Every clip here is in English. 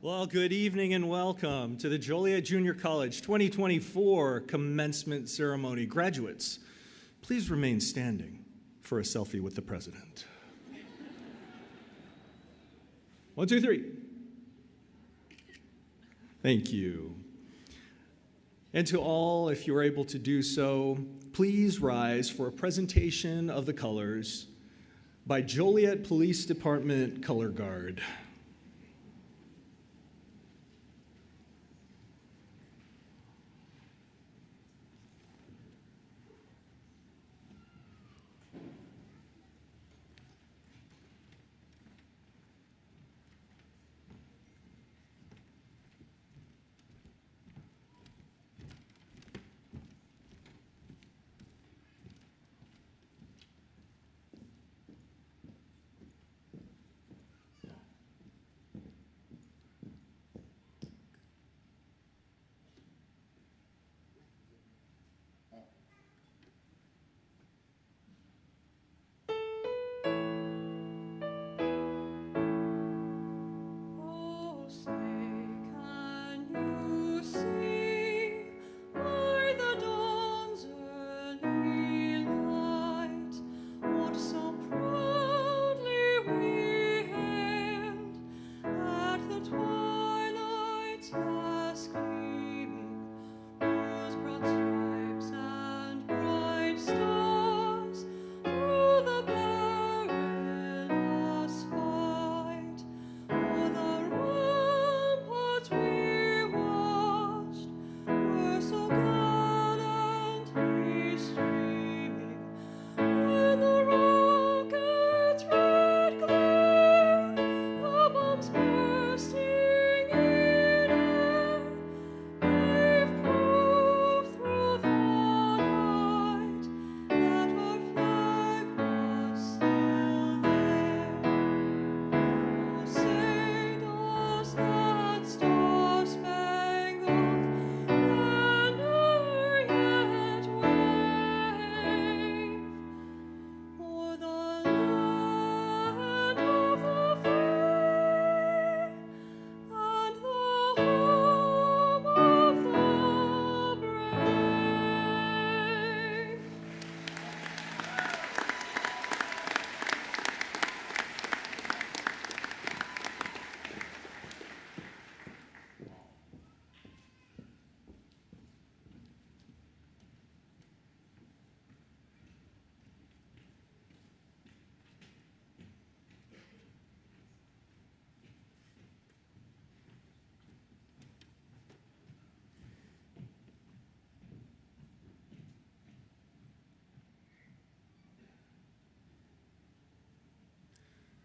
Well, good evening and welcome to the Joliet Junior College 2024 Commencement Ceremony. Graduates, please remain standing for a selfie with the president. 1, 2, 3. Thank you. And to all, if you're able to do so, please rise for a presentation of the colors by Joliet Police Department Color Guard.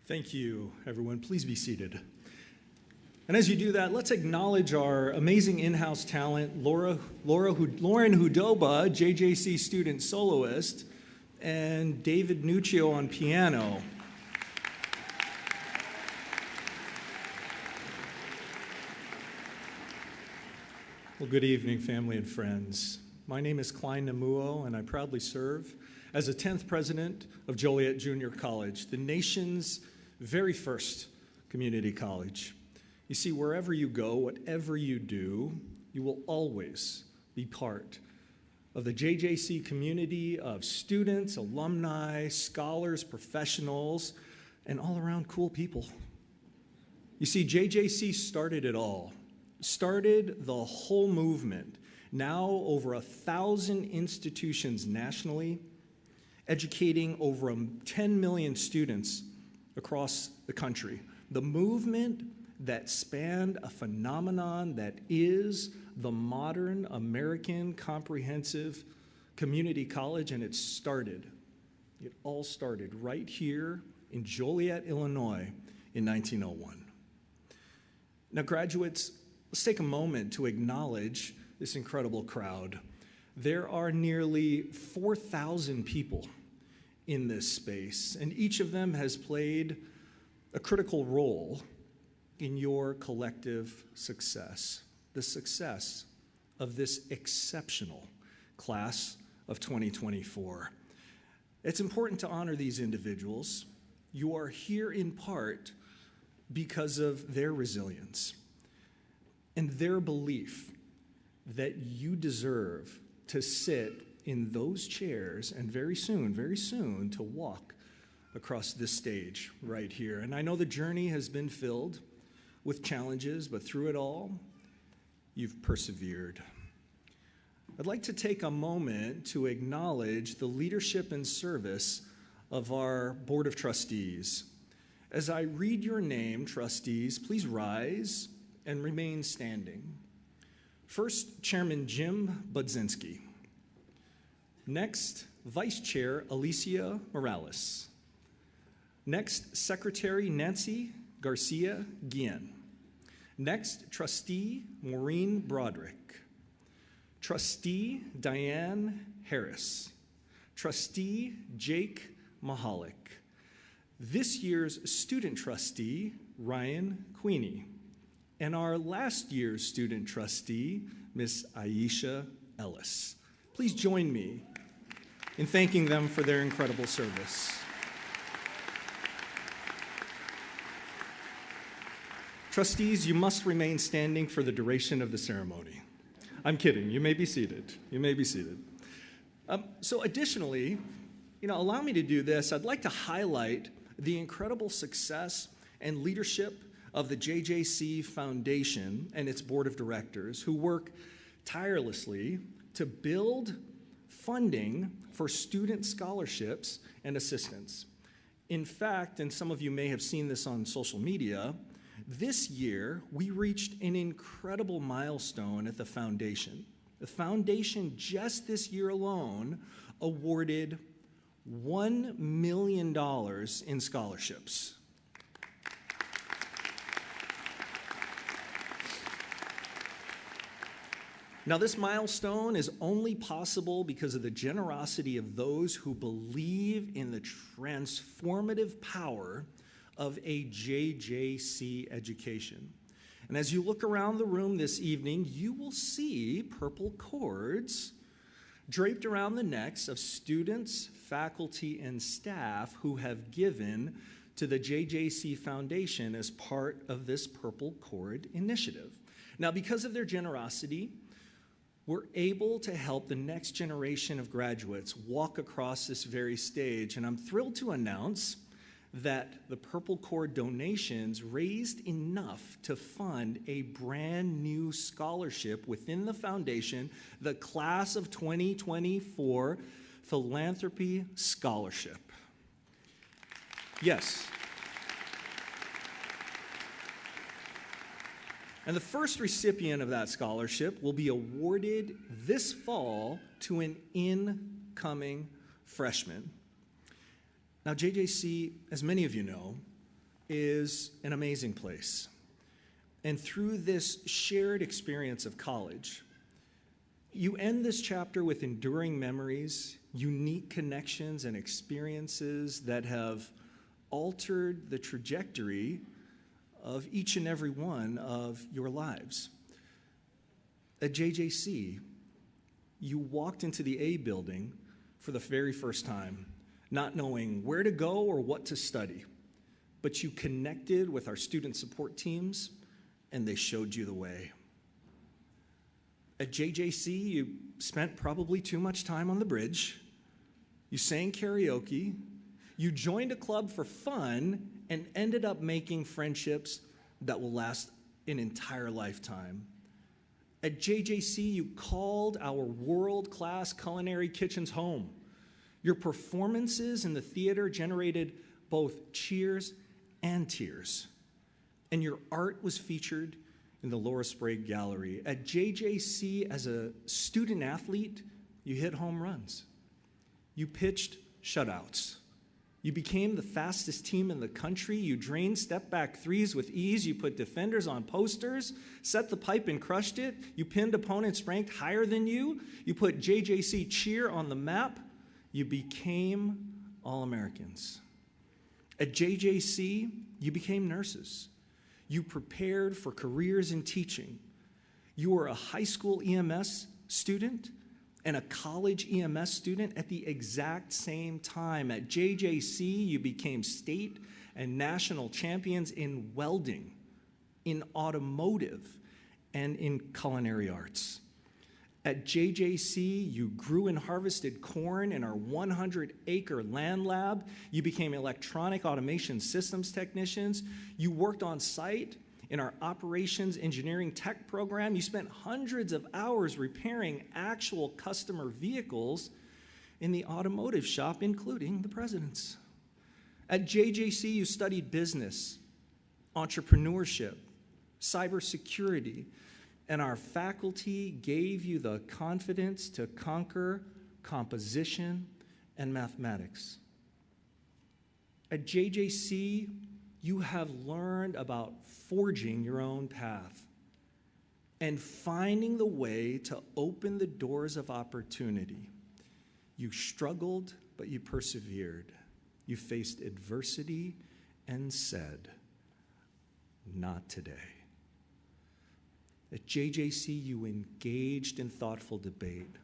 Thank you, everyone. Please be seated. And as you do that, let's acknowledge our amazing in-house talent, Lauren Hudoba, JJC student soloist, and David Nuccio on piano. Well, good evening, family and friends. My name is Klein Namuo, and I proudly serve as the 10th president of Joliet Junior College, the nation's very first community college. You see, wherever you go, whatever you do, you will always be part of the JJC community of students, alumni, scholars, professionals, and all-around cool people. You see, JJC started it all, started the whole movement. Now over 1,000 institutions nationally, educating over 10 million students across the country. The movement that spanned a phenomenon that is the modern American comprehensive community college, and it all started right here in Joliet, Illinois in 1901. Now, graduates, let's take a moment to acknowledge this incredible crowd. There are nearly 4,000 people in this space, and each of them has played a critical role in your collective success, the success of this exceptional class of 2024. It's important to honor these individuals. You are here in part because of their resilience, and their belief that you deserve to sit in those chairs and very soon, to walk across this stage right here. And I know the journey has been filled with challenges, but through it all, you've persevered. I'd like to take a moment to acknowledge the leadership and service of our Board of Trustees. As I read your name, trustees, please rise and remain standing. First, Chairman Jim Budzinski. Next, Vice Chair Alicia Morales. Next, Secretary Nancy Garcia Guillen. Next, Trustee Maureen Broderick. Trustee Diane Harris. Trustee Jake Mahalik. This year's student trustee, Ryan Queenie. And our last year's student trustee, Miss Aisha Ellis. Please join me in thanking them for their incredible service. Trustees, you must remain standing for the duration of the ceremony. I'm kidding. You may be seated. You may be seated. So additionally, allow me to do this. I'd like to highlight the incredible success and leadership of the JJC Foundation and its board of directors, who work tirelessly to build funding for student scholarships and assistance. In fact, and some of you may have seen this on social media, this year we reached an incredible milestone at the foundation. The foundation just this year alone awarded $1 million in scholarships. Now, this milestone is only possible because of the generosity of those who believe in the transformative power of a JJC education. And as you look around the room this evening, you will see purple cords draped around the necks of students, faculty, and staff who have given to the JJC Foundation as part of this Purple Cord initiative. Now, because of their generosity, we're able to help the next generation of graduates walk across this very stage, and I'm thrilled to announce that the Purple Cord donations raised enough to fund a brand new scholarship within the foundation, the Class of 2024 Philanthropy Scholarship. Yes. And the first recipient of that scholarship will be awarded this fall to an incoming freshman. Now, JJC, as many of you know, is an amazing place. And through this shared experience of college, you end this chapter with enduring memories, unique connections, and experiences that have altered the trajectory of each and every one of your lives. At JJC, you walked into the A building for the very first time, not knowing where to go or what to study, but you connected with our student support teams, and they showed you the way. At JJC, you spent probably too much time on the bridge, you sang karaoke, you joined a club for fun, and ended up making friendships that will last an entire lifetime. At JJC, you called our world-class culinary kitchens home. Your performances in the theater generated both cheers and tears. And your art was featured in the Laura Sprague Gallery. At JJC, as a student athlete, you hit home runs. You pitched shutouts. You became the fastest team in the country. You drained step-back threes with ease. You put defenders on posters, set the pipe and crushed it. You pinned opponents ranked higher than you. You put JJC cheer on the map. You became All-Americans. At JJC, you became nurses. You prepared for careers in teaching. You were a high school EMS student and a college EMS student at the exact same time. At JJC, you became state and national champions in welding, in automotive, and in culinary arts. At JJC, you grew and harvested corn in our 100-acre land lab. You became electronic automation systems technicians. You worked on site in our operations engineering tech program. You spent hundreds of hours repairing actual customer vehicles in the automotive shop, including the president's. At JJC, you studied business, entrepreneurship, cybersecurity, and our faculty gave you the confidence to conquer composition and mathematics. At JJC, you have learned about forging your own path and finding the way to open the doors of opportunity. You struggled, but you persevered. You faced adversity and said, "Not today." At JJC, you engaged in thoughtful debate.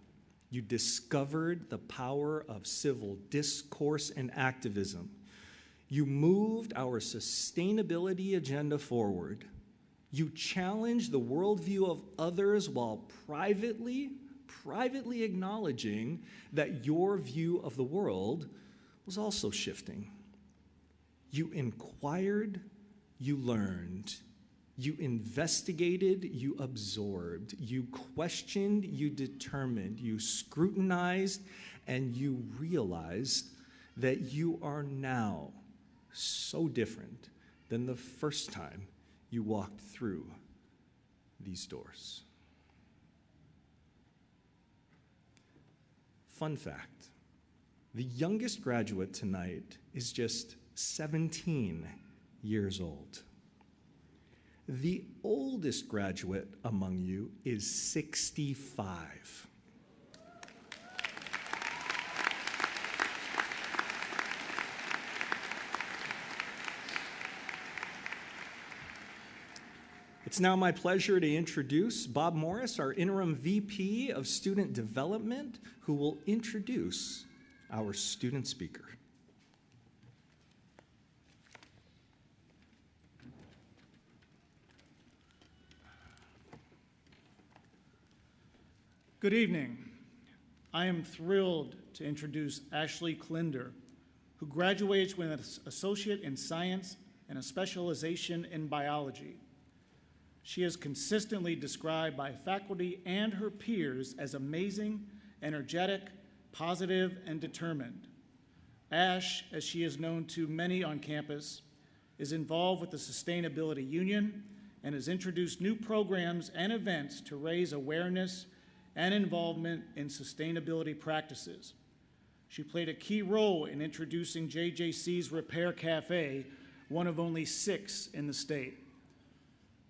You discovered the power of civil discourse and activism. You moved our sustainability agenda forward. You challenged the worldview of others while privately acknowledging that your view of the world was also shifting. You inquired, you learned. You investigated, you absorbed, you questioned, you determined, you scrutinized, and you realized that you are now so different than the first time you walked through these doors. Fun fact, the youngest graduate tonight is just 17 years old. The oldest graduate among you is 65. It's now my pleasure to introduce Bob Morris, our interim VP of Student Development, who will introduce our student speaker. Good evening. I am thrilled to introduce Ashley Klinder, who graduates with an associate in science and a specialization in biology. She is consistently described by faculty and her peers as amazing, energetic, positive, and determined. Ash, as she is known to many on campus, is involved with the Sustainability Union and has introduced new programs and events to raise awareness and involvement in sustainability practices. She played a key role in introducing JJC's Repair Cafe, one of only 6 in the state.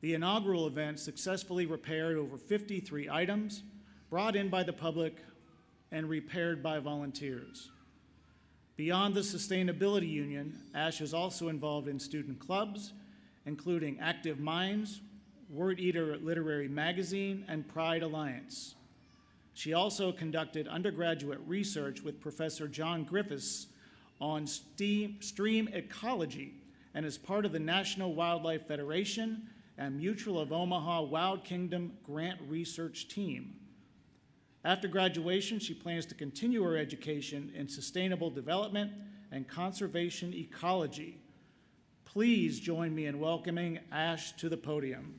The inaugural event successfully repaired over 53 items brought in by the public and repaired by volunteers. Beyond the Sustainability Union, Ash is also involved in student clubs, including Active Minds, Word Eater Literary Magazine, and Pride Alliance. She also conducted undergraduate research with Professor John Griffiths on stream ecology and is part of the National Wildlife Federation and Mutual of Omaha Wild Kingdom Grant Research Team. After graduation, she plans to continue her education in sustainable development and conservation ecology. Please join me in welcoming Ash to the podium.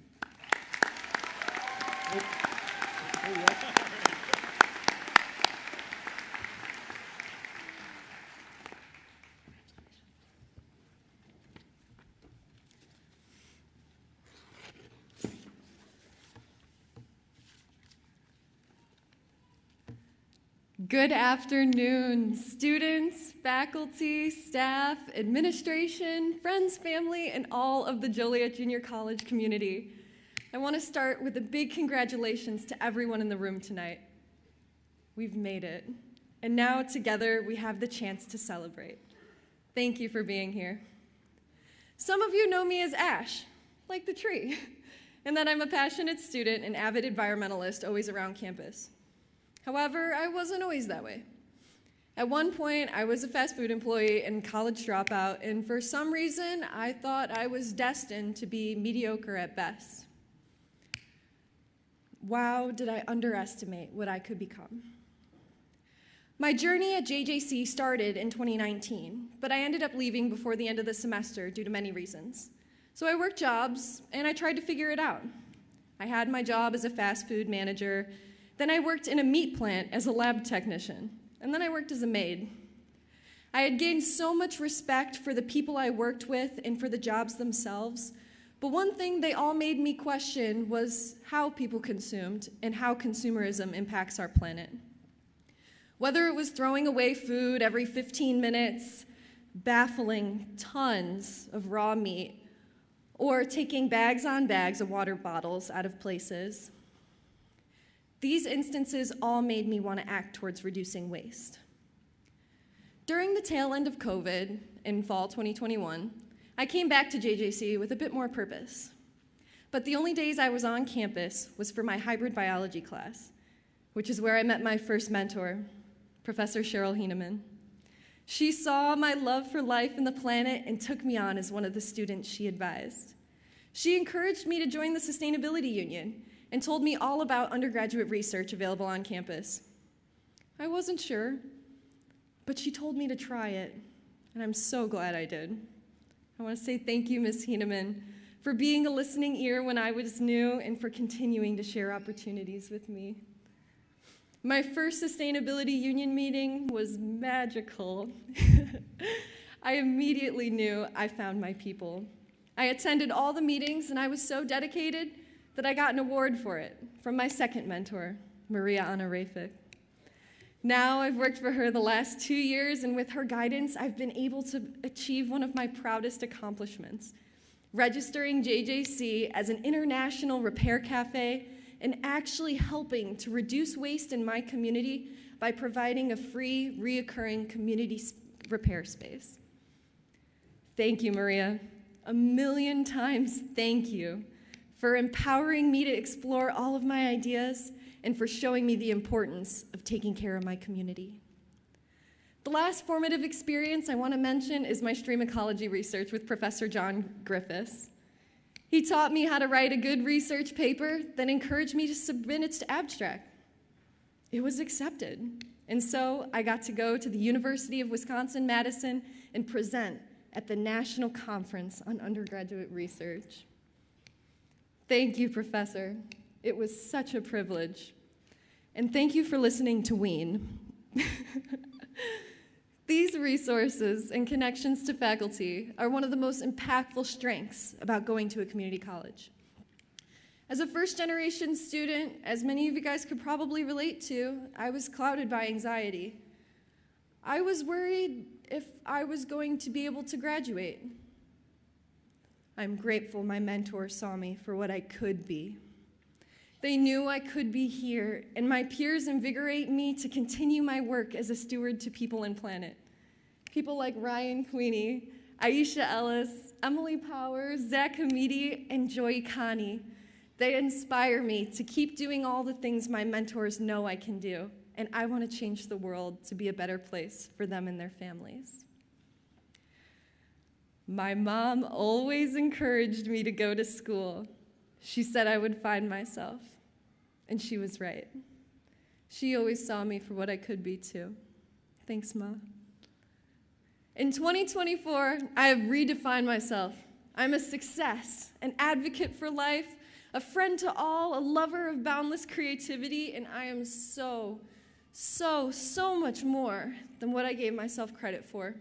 Good afternoon, students, faculty, staff, administration, friends, family, and all of the Joliet Junior College community. I want to start with a big congratulations to everyone in the room tonight. We've made it, and now together we have the chance to celebrate. Thank you for being here. Some of you know me as Ash, like the tree, and that I'm a passionate student and avid environmentalist always around campus. However, I wasn't always that way. At one point, I was a fast food employee and college dropout, and for some reason, I thought I was destined to be mediocre at best. Wow, did I underestimate what I could become. My journey at JJC started in 2019, but I ended up leaving before the end of the semester due to many reasons. So I worked jobs, and I tried to figure it out. I had my job as a fast food manager, then I worked in a meat plant as a lab technician, and then I worked as a maid. I had gained so much respect for the people I worked with and for the jobs themselves, but one thing they all made me question was how people consumed and how consumerism impacts our planet. Whether it was throwing away food every 15 minutes, baffling tons of raw meat, or taking bags on bags of water bottles out of places, these instances all made me want to act towards reducing waste. During the tail end of COVID in fall 2021, I came back to JJC with a bit more purpose. But the only days I was on campus was for my hybrid biology class, which is where I met my first mentor, Professor Cheryl Hieneman. She saw my love for life and the planet and took me on as one of the students she advised. She encouraged me to join the Sustainability Union and told me all about undergraduate research available on campus. I wasn't sure, but she told me to try it, and I'm so glad I did. I want to say thank you, Ms. Hieneman, for being a listening ear when I was new and for continuing to share opportunities with me. My first Sustainability Union meeting was magical. I immediately knew I found my people. I attended all the meetings, and I was so dedicated that I got an award for it from my second mentor, Maria Anna Rafik. Now I've worked for her the last 2 years, and with her guidance, I've been able to achieve one of my proudest accomplishments, registering JJC as an international repair cafe and actually helping to reduce waste in my community by providing a free, reoccurring community repair space. Thank you, Maria. A million times thank you for empowering me to explore all of my ideas and for showing me the importance of taking care of my community. The last formative experience I want to mention is my stream ecology research with Professor John Griffiths. He taught me how to write a good research paper, then encouraged me to submit its abstract. It was accepted, and so I got to go to the University of Wisconsin-Madison and present at the National Conference on Undergraduate Research. Thank you, Professor. It was such a privilege. And thank you for listening to Ween. These resources and connections to faculty are one of the most impactful strengths about going to a community college. As a first-generation student, as many of you guys could probably relate to, I was clouded by anxiety. I was worried if I was going to be able to graduate. I'm grateful my mentors saw me for what I could be. They knew I could be here, and my peers invigorate me to continue my work as a steward to people and planet. People like Ryan Queenie, Aisha Ellis, Emily Powers, Zach Hamidi, and Joy Connie. They inspire me to keep doing all the things my mentors know I can do, and I want to change the world to be a better place for them and their families. My mom always encouraged me to go to school. She said I would find myself, and she was right. She always saw me for what I could be, too. Thanks, Ma. In 2024, I have redefined myself. I'm a success, an advocate for life, a friend to all, a lover of boundless creativity, and I am so much more than what I gave myself credit for.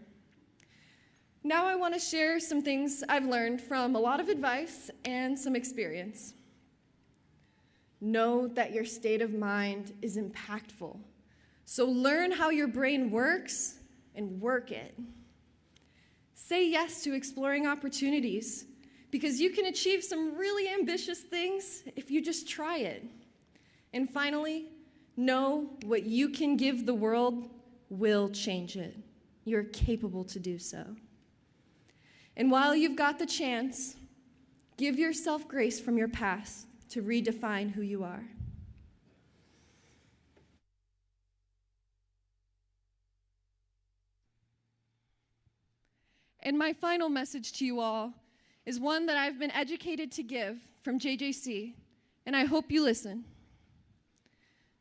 Now I want to share some things I've learned from a lot of advice and some experience. Know that your state of mind is impactful. So learn how your brain works and work it. Say yes to exploring opportunities because you can achieve some really ambitious things if you just try it. And finally, know what you can give the world will change it. You're capable to do so. And while you've got the chance, give yourself grace from your past to redefine who you are. And my final message to you all is one that I've been educated to give from JJC, and I hope you listen.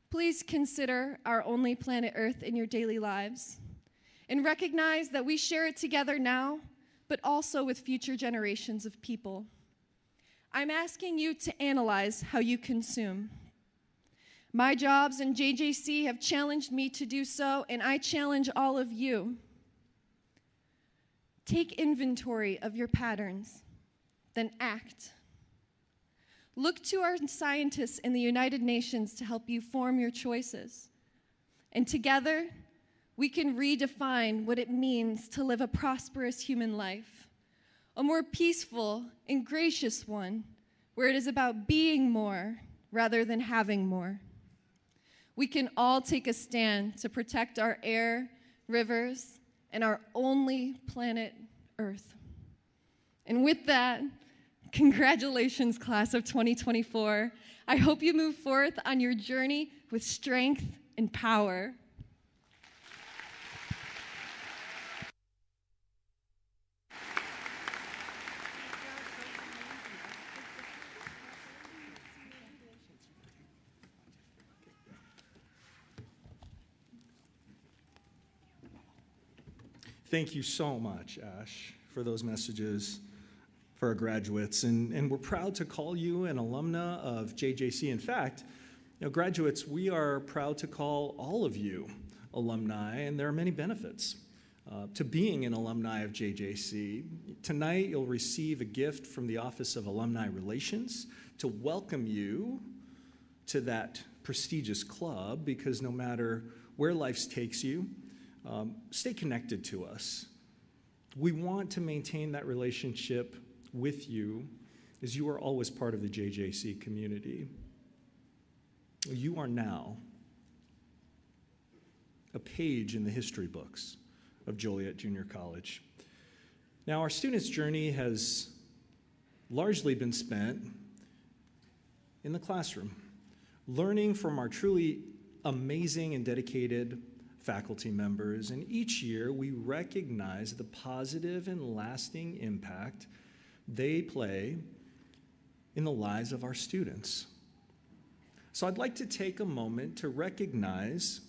Please consider our only planet Earth in your daily lives and recognize that we share it together now, but also with future generations of people. I'm asking you to analyze how you consume. My jobs in JJC have challenged me to do so, and I challenge all of you. Take inventory of your patterns, then act. Look to our scientists in the United Nations to help you form your choices. And together, we can redefine what it means to live a prosperous human life, a more peaceful and gracious one, where it is about being more rather than having more. We can all take a stand to protect our air, rivers, and our only planet, Earth. And with that, congratulations, class of 2024. I hope you move forth on your journey with strength and power. Thank you so much, Ash, for those messages for our graduates. And we're proud to call you an alumna of JJC. In fact, graduates, we are proud to call all of you alumni, and there are many benefits to being an alumni of JJC. Tonight, you'll receive a gift from the Office of Alumni Relations to welcome you to that prestigious club, because no matter where life takes you, stay connected to us. We want to maintain that relationship with you, as you are always part of the JJC community. You are now a page in the history books of Joliet Junior College. Now, our students' journey has largely been spent in the classroom, learning from our truly amazing and dedicated faculty members, and each year we recognize the positive and lasting impact they play in the lives of our students. So I'd like to take a moment to recognize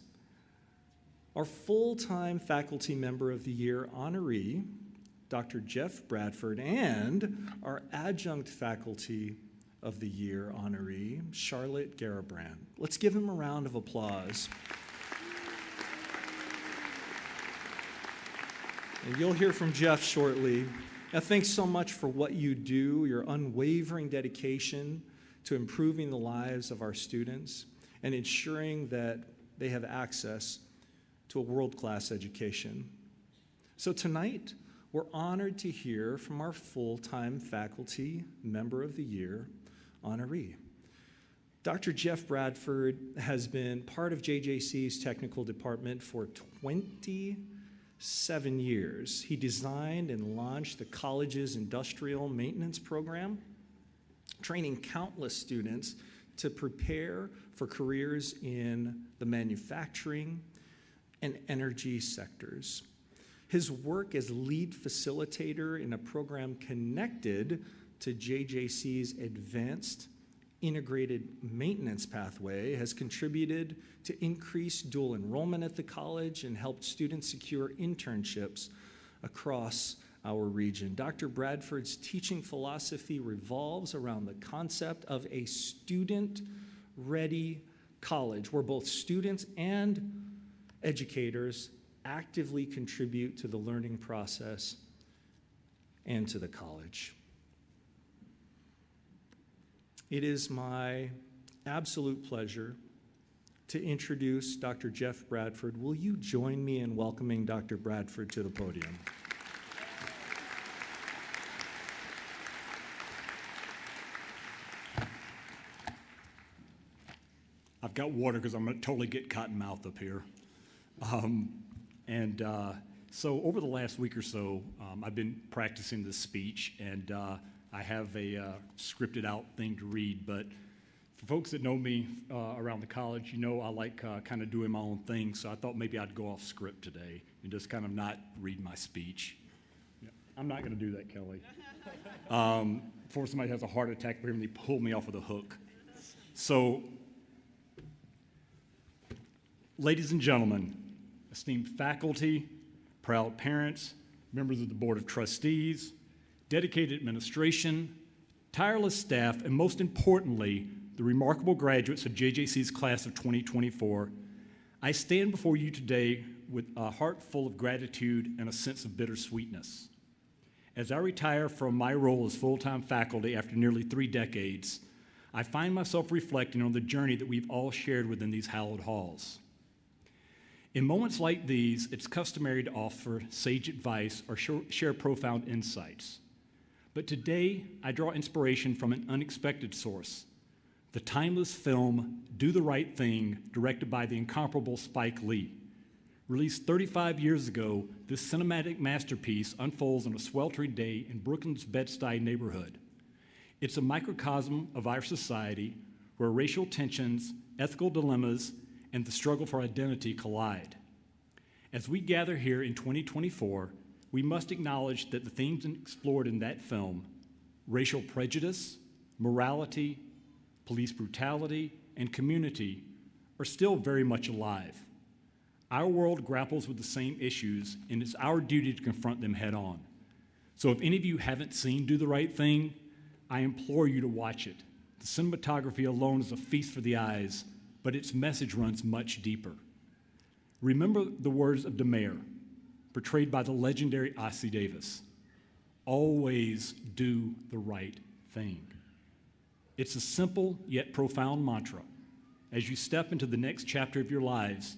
our full-time Faculty Member of the Year honoree, Dr. Jeff Bradford, and our Adjunct Faculty of the Year honoree, Charlotte Garabrand. Let's give them a round of applause. And you'll hear from Jeff shortly. Now, thanks so much for what you do, your unwavering dedication to improving the lives of our students and ensuring that they have access to a world-class education. So tonight, we're honored to hear from our full-time Faculty Member of the Year honoree. Dr. Jeff Bradford has been part of JJC's technical department for 27 years. He designed and launched the college's industrial maintenance program, training countless students to prepare for careers in the manufacturing and energy sectors. His work as lead facilitator in a program connected to JJC's advanced integrated maintenance pathway has contributed to increased dual enrollment at the college and helped students secure internships across our region. Dr. Bradford's teaching philosophy revolves around the concept of a student-ready college, where both students and educators actively contribute to the learning process and to the college. It is my absolute pleasure to introduce Dr. Jeff Bradford. Will you join me in welcoming Dr. Bradford to the podium? I've got water because I'm going to totally get cotton mouth up here. So over the last week or so, I've been practicing this speech, and I have a scripted out thing to read, but for folks that know me around the college, you know I like kind of doing my own thing, so I thought maybe I'd go off script today and just kind of not read my speech. Yeah, I'm not going to do that, Kelly. Before somebody has a heart attack, they pull me off with a hook. So Ladies and gentlemen, esteemed faculty, proud parents, members of the Board of Trustees, dedicated administration, tireless staff, and most importantly, the remarkable graduates of JJC's class of 2024, I stand before you today with a heart full of gratitude and a sense of bittersweetness. As I retire from my role as full-time faculty after nearly 3 decades, I find myself reflecting on the journey that we've all shared within these hallowed halls. In moments like these, it's customary to offer sage advice or share profound insights. But today, I draw inspiration from an unexpected source, the timeless film Do the Right Thing, directed by the incomparable Spike Lee. Released 35 years ago, this cinematic masterpiece unfolds on a sweltering day in Brooklyn's Bed-Stuy neighborhood. It's a microcosm of our society where racial tensions, ethical dilemmas, and the struggle for identity collide. As we gather here in 2024, we must acknowledge that the themes explored in that film, racial prejudice, morality, police brutality, and community, are still very much alive. Our world grapples with the same issues, and it's our duty to confront them head on. So if any of you haven't seen Do the Right Thing, I implore you to watch it. The cinematography alone is a feast for the eyes, but its message runs much deeper. Remember the words of the mayor, portrayed by the legendary Ossie Davis. Always do the right thing. It's a simple yet profound mantra. As you step into the next chapter of your lives,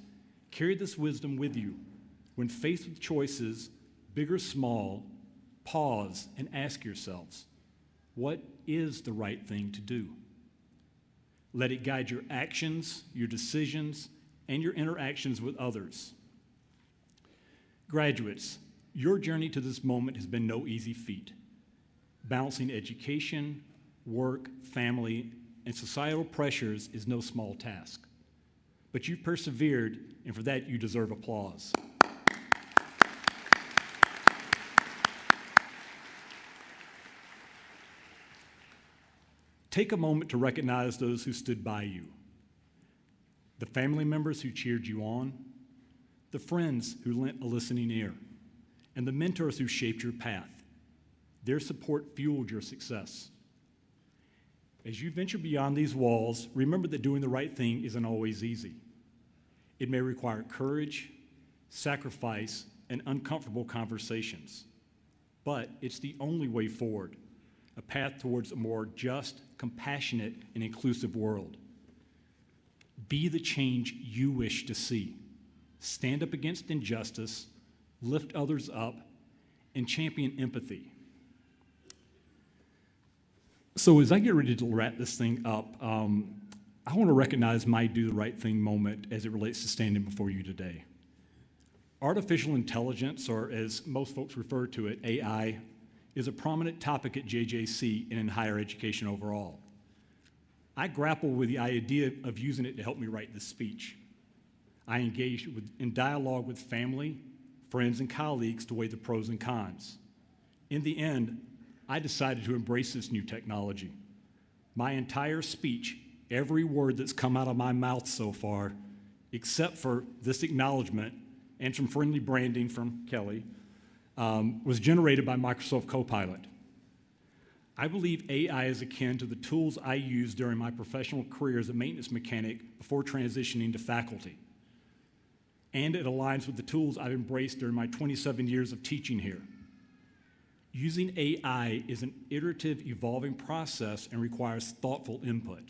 carry this wisdom with you. When faced with choices, big or small, pause and ask yourselves, what is the right thing to do? Let it guide your actions, your decisions, and your interactions with others. Graduates, your journey to this moment has been no easy feat. Balancing education, work, family, and societal pressures is no small task. But you've persevered, and for that you deserve applause. Take a moment to recognize those who stood by you, the family members who cheered you on, the friends who lent a listening ear, and the mentors who shaped your path. Their support fueled your success. As you venture beyond these walls, remember that doing the right thing isn't always easy. It may require courage, sacrifice, and uncomfortable conversations. But it's the only way forward, a path towards a more just, compassionate, and inclusive world. Be the change you wish to see. Stand up against injustice, lift others up, and champion empathy. So as I get ready to wrap this thing up, I want to recognize my do the right thing moment as it relates to standing before you today. Artificial intelligence, or as most folks refer to it, AI, is a prominent topic at JJC and in higher education overall. I grapple with the idea of using it to help me write this speech. I engaged in dialogue with family, friends, and colleagues to weigh the pros and cons. In the end, I decided to embrace this new technology. My entire speech, every word that's come out of my mouth so far, except for this acknowledgement and some friendly branding from Kelly, was generated by Microsoft Copilot. I believe AI is akin to the tools I used during my professional career as a maintenance mechanic before transitioning to faculty. And it aligns with the tools I've embraced during my 27 years of teaching here. Using AI is an iterative, evolving process and requires thoughtful input.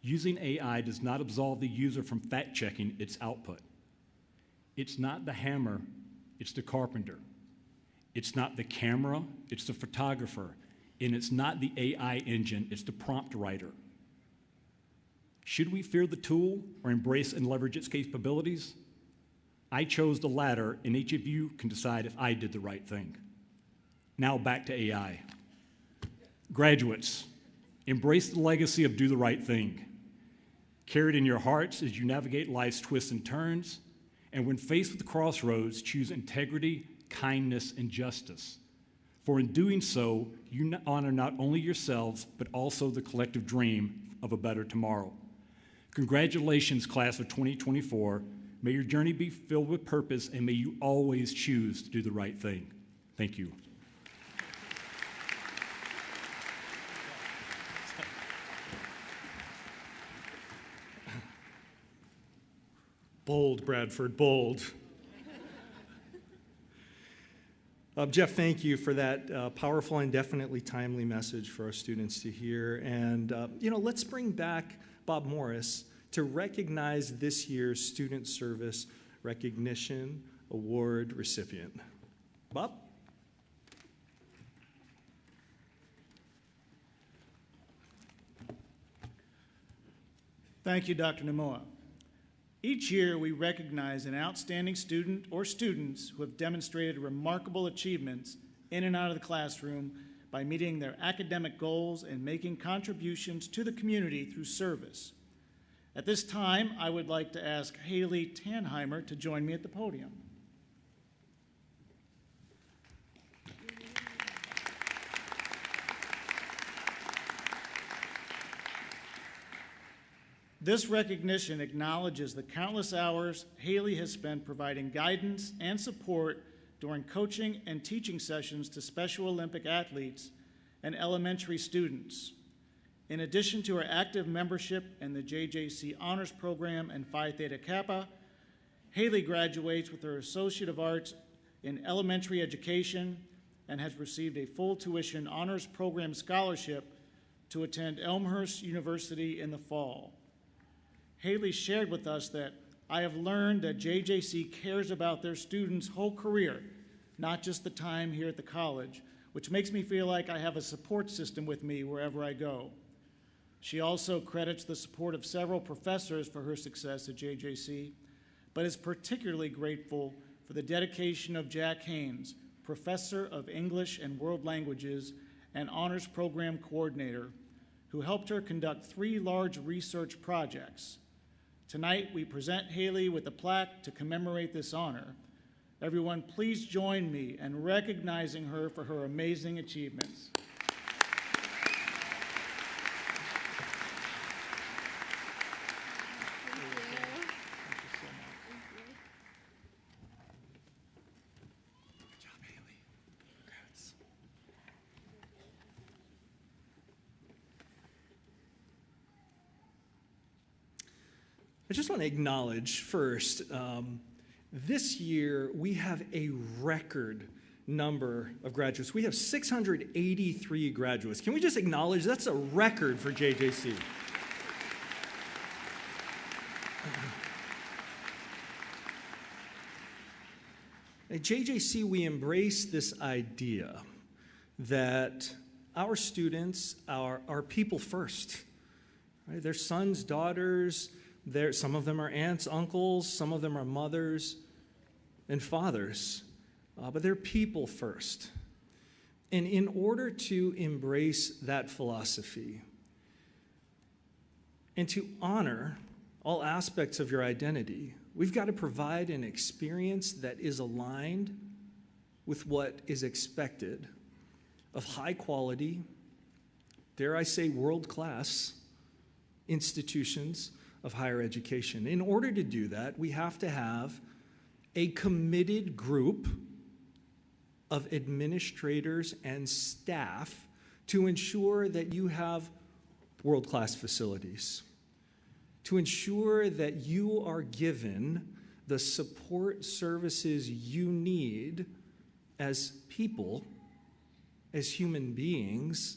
Using AI does not absolve the user from fact-checking its output. It's not the hammer, it's the carpenter. It's not the camera, it's the photographer. And it's not the AI engine, it's the prompt writer. Should we fear the tool or embrace and leverage its capabilities? I chose the latter, and each of you can decide if I did the right thing. Now back to AI. Graduates, embrace the legacy of do the right thing. Carry it in your hearts as you navigate life's twists and turns, and when faced with the crossroads, choose integrity, kindness, and justice. For in doing so, you honor not only yourselves, but also the collective dream of a better tomorrow. Congratulations, class of 2024. May your journey be filled with purpose, and may you always choose to do the right thing. Thank you. Bold, Bradford, bold. Jeff, thank you for that powerful and definitely timely message for our students to hear. And, let's bring back Bob Morris to recognize this year's Student Service Recognition Award recipient. Bob? Thank you, Dr. Namoa. Each year, we recognize an outstanding student or students who have demonstrated remarkable achievements in and out of the classroom by meeting their academic goals and making contributions to the community through service. At this time, I would like to ask Haley Tanheimer to join me at the podium. This recognition acknowledges the countless hours Haley has spent providing guidance and support during coaching and teaching sessions to Special Olympic athletes and elementary students. In addition to her active membership in the JJC Honors Program and Phi Theta Kappa, Haley graduates with her Associate of Arts in Elementary Education and has received a full tuition honors program scholarship to attend Elmhurst University in the fall. Haley shared with us that I have learned that JJC cares about their students' whole career, not just the time here at the college, which makes me feel like I have a support system with me wherever I go. She also credits the support of several professors for her success at JJC, but is particularly grateful for the dedication of Jack Haynes, Professor of English and World Languages and Honors Program Coordinator, who helped her conduct 3 large research projects. Tonight, we present Haley with a plaque to commemorate this honor. Everyone, please join me in recognizing her for her amazing achievements. I just want to acknowledge first, this year we have a record number of graduates. We have 683 graduates. Can we just acknowledge that's a record for JJC? At JJC, we embrace this idea that our students are people first. Right? They're sons, daughters. Some of them are aunts, uncles, some of them are mothers and fathers, but they're people first. And in order to embrace that philosophy and to honor all aspects of your identity, we've got to provide an experience that is aligned with what is expected of high quality, dare I say world-class institutions of higher education. In order to do that, we have to have a committed group of administrators and staff to ensure that you have world-class facilities, to ensure that you are given the support services you need as people, as human beings,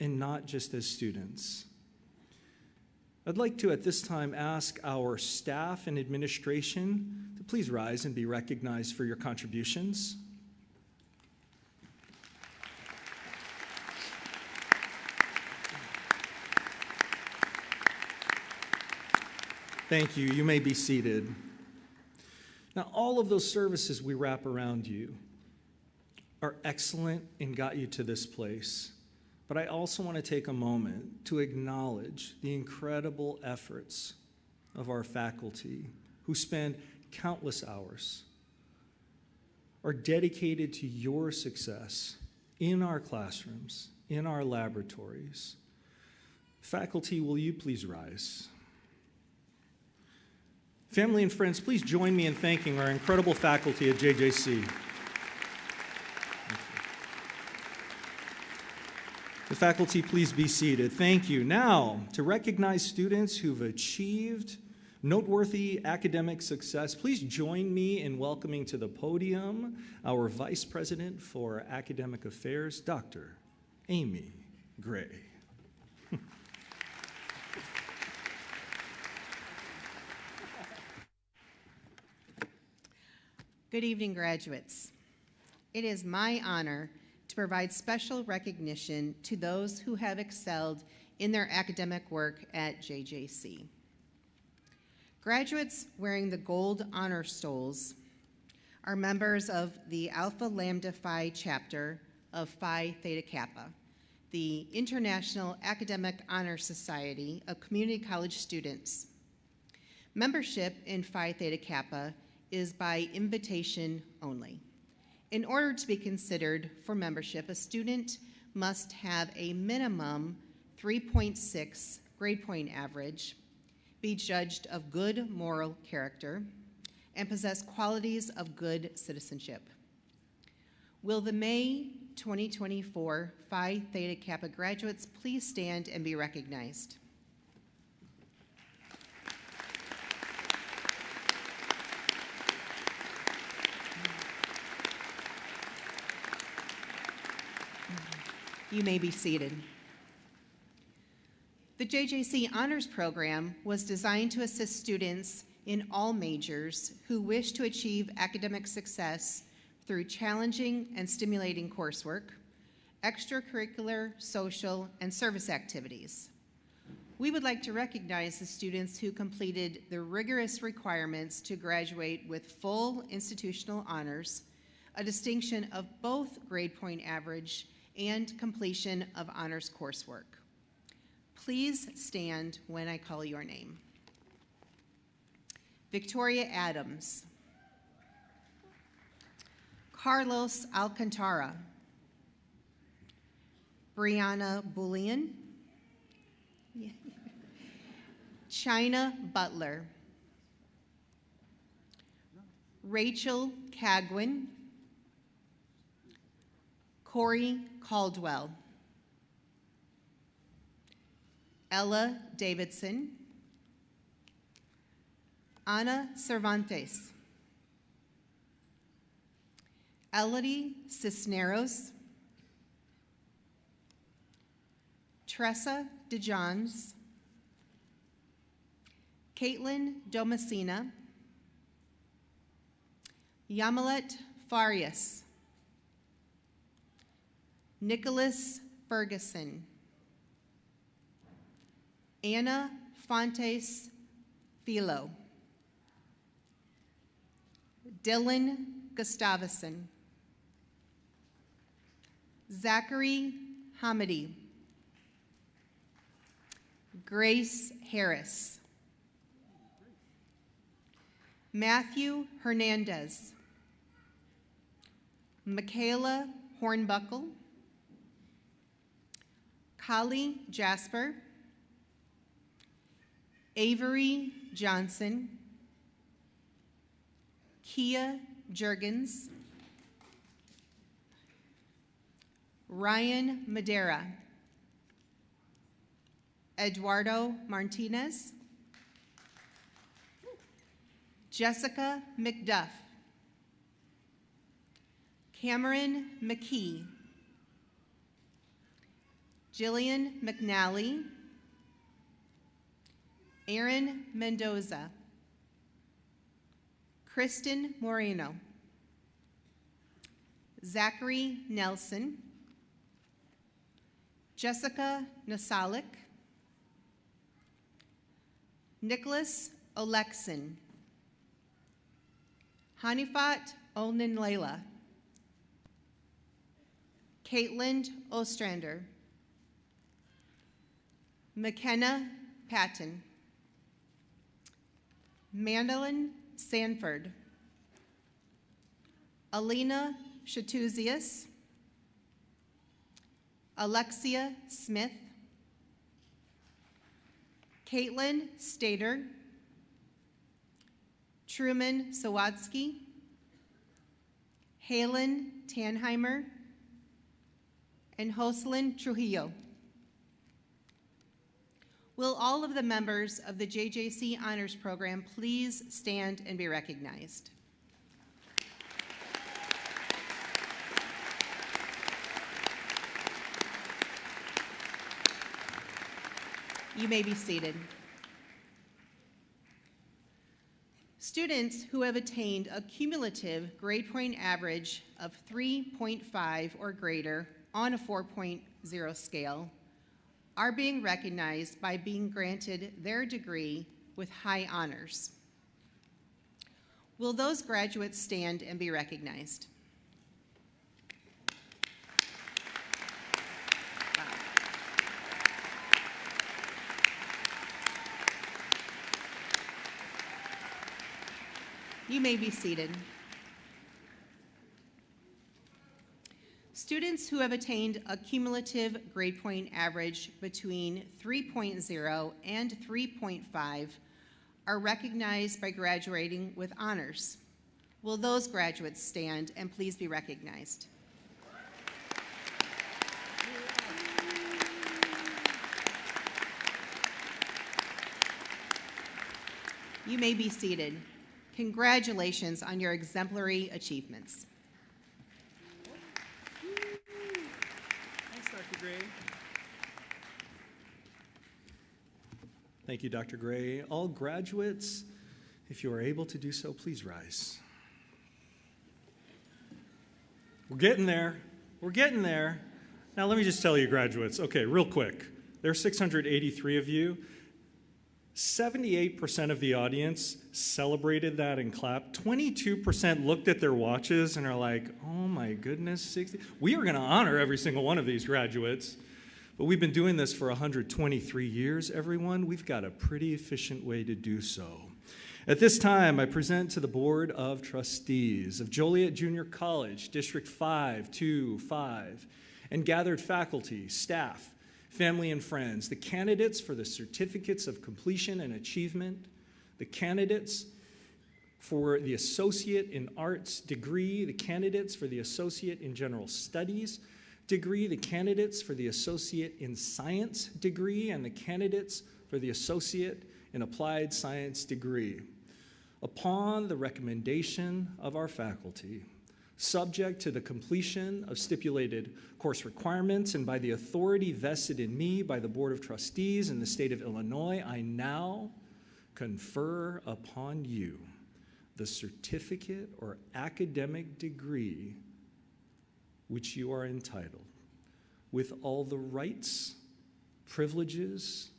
and not just as students. I'd like to, at this time, ask our staff and administration to please rise and be recognized for your contributions. Thank you. You may be seated. Now, all of those services we wrap around you are excellent and got you to this place. But I also want to take a moment to acknowledge the incredible efforts of our faculty who spend countless hours, are dedicated to your success in our classrooms, in our laboratories. Faculty, will you please rise? Family and friends, please join me in thanking our incredible faculty at JJC. The faculty, please be seated. Thank you. Now, to recognize students who've achieved noteworthy academic success, please join me in welcoming to the podium our Vice President for Academic Affairs, Dr. Amy Gray. Good evening, graduates. It is my honor to provide special recognition to those who have excelled in their academic work at JJC. Graduates wearing the gold honor stoles are members of the Alpha Lambda Phi chapter of Phi Theta Kappa, the International Academic Honor Society of Community College Students. Membership in Phi Theta Kappa is by invitation only. In order to be considered for membership, a student must have a minimum 3.6 grade point average, be judged of good moral character, and possess qualities of good citizenship. Will the May 2024 Phi Theta Kappa graduates please stand and be recognized? You may be seated. The JJC Honors Program was designed to assist students in all majors who wish to achieve academic success through challenging and stimulating coursework, extracurricular, social, and service activities. We would like to recognize the students who completed the rigorous requirements to graduate with full institutional honors, a distinction of both grade point average and completion of honors coursework. Please stand when I call your name. Victoria Adams. Carlos Alcantara. Brianna Bullion. China Butler. Rachel Cagwin. Corey Caldwell. Ella Davidson. Ana Cervantes. Elodie Cisneros. Tressa DeJohns. Caitlin Domasina. Yamilet Farias. Nicholas Ferguson. Anna Fontes Philo. Dylan Gustavison. Zachary Hamidi. Grace Harris. Matthew Hernandez. Michaela Hornbuckle. Holly Jasper. Avery Johnson. Kia Jurgens. Ryan Madera. Eduardo Martinez. Jessica McDuff. Cameron McKee. Jillian McNally. Aaron Mendoza. Kristen Moreno. Zachary Nelson. Jessica Nasalik. Nicholas Olexin. Hanifat Olninlela. Caitlin Ostrander. McKenna Patton. Mandolin Sanford. Alina Shatuzius. Alexia Smith. Caitlin Stater. Truman Sawatsky, Halen Tanheimer, and Jocelyn Trujillo. Will all of the members of the JJC Honors Program please stand and be recognized? You may be seated. Students who have attained a cumulative grade point average of 3.5 or greater on a 4.0 scale are being recognized by being granted their degree with high honors. Will those graduates stand and be recognized? You may be seated. Students who have attained a cumulative grade point average between 3.0 and 3.5 are recognized by graduating with honors. Will those graduates stand and please be recognized? You may be seated. Congratulations on your exemplary achievements. Thanks, Dr. Gray. Thank you, Dr. Gray. All graduates, if you are able to do so, please rise. We're getting there. We're getting there. Now, let me just tell you, graduates, okay, real quick. There are 683 of you. 78% of the audience celebrated that and clapped. 22% looked at their watches and are like, oh my goodness, 60. We are going to honor every single one of these graduates. But we've been doing this for 123 years, everyone. We've got a pretty efficient way to do so. At this time, I present to the Board of Trustees of Joliet Junior College, District 525, and gathered faculty, staff, family and friends, the candidates for the certificates of completion and achievement, the candidates for the Associate in Arts degree, the candidates for the Associate in General Studies degree, the candidates for the Associate in Science degree, and the candidates for the Associate in Applied Science degree. Upon the recommendation of our faculty, subject to the completion of stipulated course requirements and by the authority vested in me by the Board of Trustees in the state of Illinois, I now confer upon you the certificate or academic degree which you are entitled, with all the rights, privileges,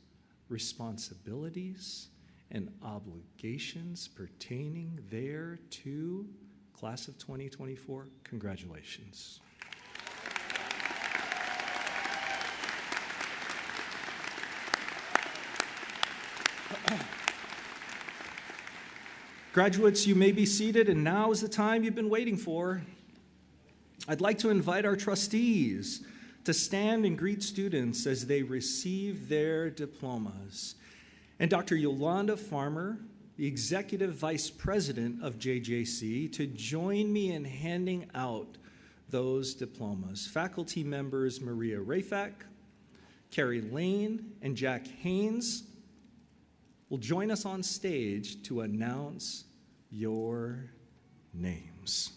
responsibilities, and obligations pertaining thereto. Class of 2024, congratulations. Graduates, you may be seated, and now is the time you've been waiting for. I'd like to invite our trustees to stand and greet students as they receive their diplomas. And Dr. Yolanda Farmer, the Executive Vice President of JJC, to join me in handing out those diplomas. Faculty members Maria Rafak, Carrie Lane, and Jack Haynes will join us on stage to announce your names.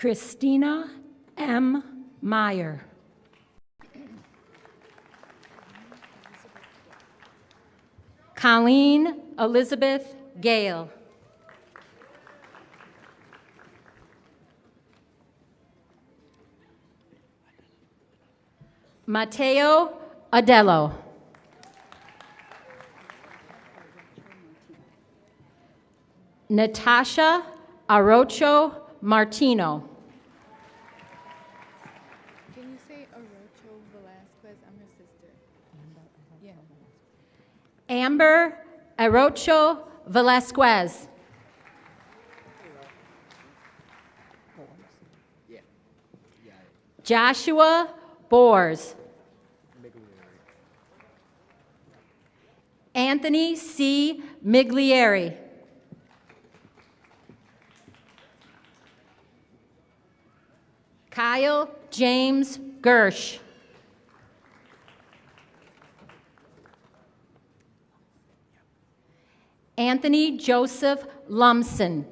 Christina M. Meyer. Colleen Elizabeth Gale. Mateo Adello. Natasha Arocho Martino. Can you say Orocho Velasquez? I'm her sister. Yeah. Amber Arocho Velasquez. Joshua Bors. Anthony C. Miglieri. Kyle James Gersh. Anthony Joseph Lumsden.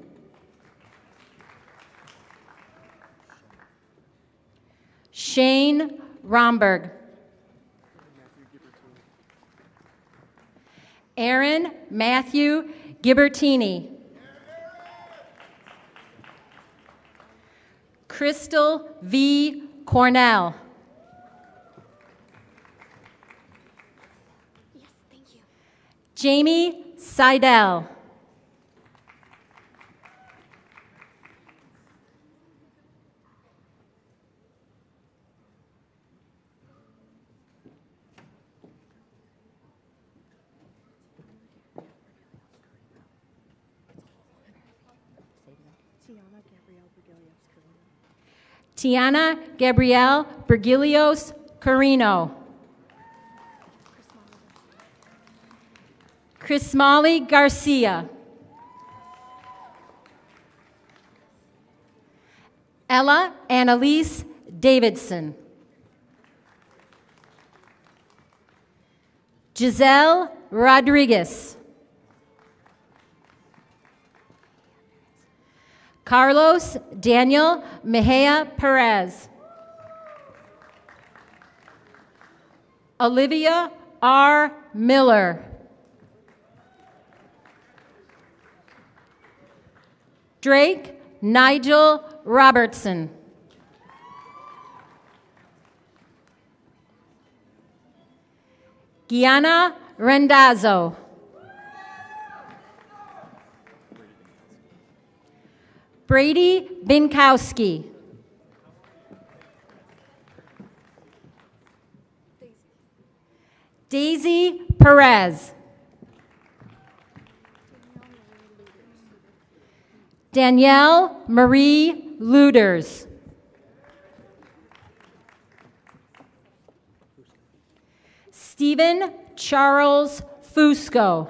Shane Romberg. Aaron Matthew Gibbertini. Crystal V. Cornell. Yes, thank you. Jamie Seidel. Tiana Gabrielle Bergilios Carino. Chrismali Garcia. Ella Annalise Davidson. Giselle Rodriguez. Carlos Daniel Mejia Perez. Olivia R. Miller. Drake Nigel Robertson. Gianna Rendazzo. Brady Binkowski. Daisy Perez. Danielle Marie Luders. Stephen Charles Fusco.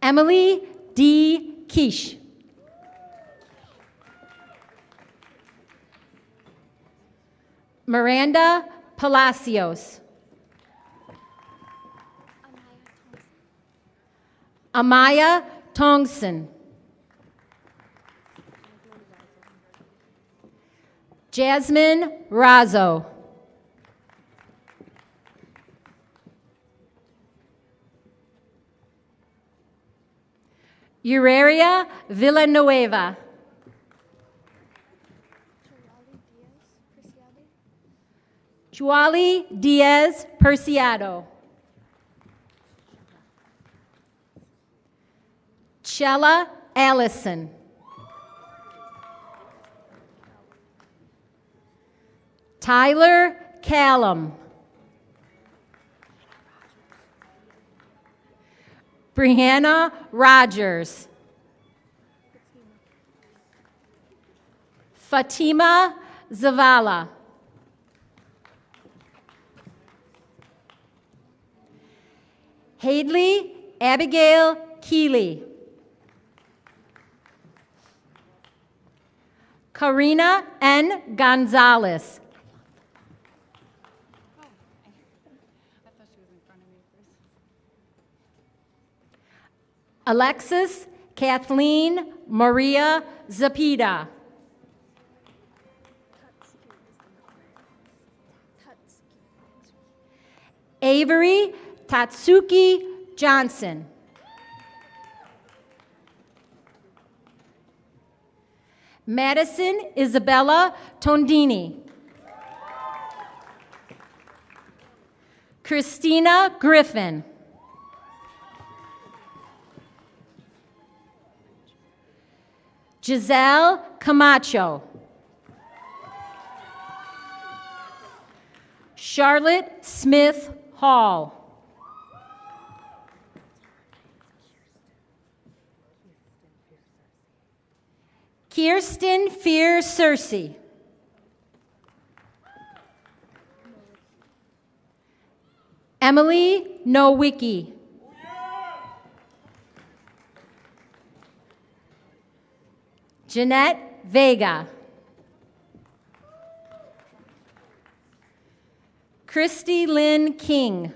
Emily D. Quiche. Miranda Palacios. Amaya Tongson. Jasmine Razzo. Uraria Villanueva. Chuali Diaz Perciado. Chella Allison. Tyler Callum. Brianna Rogers. Fatima Zavala. Hadley Abigail Keeley. Karina N. Gonzalez. Alexis Kathleen Maria Zapita. Avery Tatsuki Johnson. Madison Isabella Tondini. Christina Griffin. Giselle Camacho. Charlotte Smith Hall. Kirsten Fear Cersei. Emily Nowicki. Jeanette Vega. Christy Lynn King.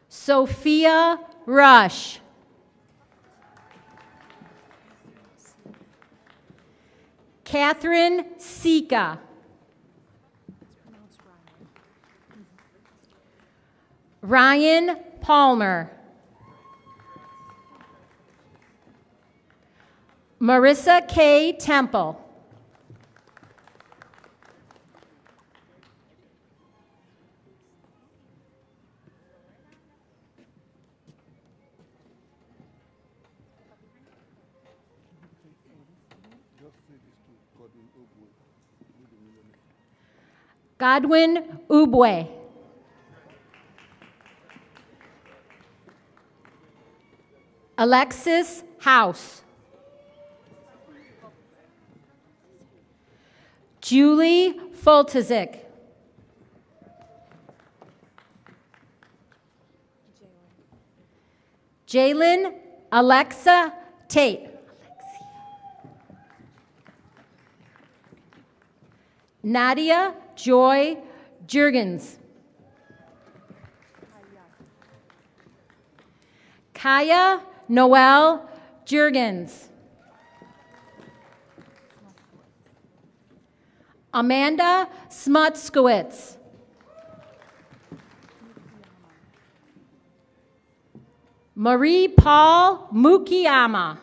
Sophia Rush. Catherine Sika. Ryan Palmer. Marissa K. Temple. Godwin Ubwe. Alexis House. Julie Foltazik. Jalen Alexa Tate. Nadia Joy Jurgens. Kaya Noel Jurgens. Amanda Smutskowitz. Marie Paul Mukiyama.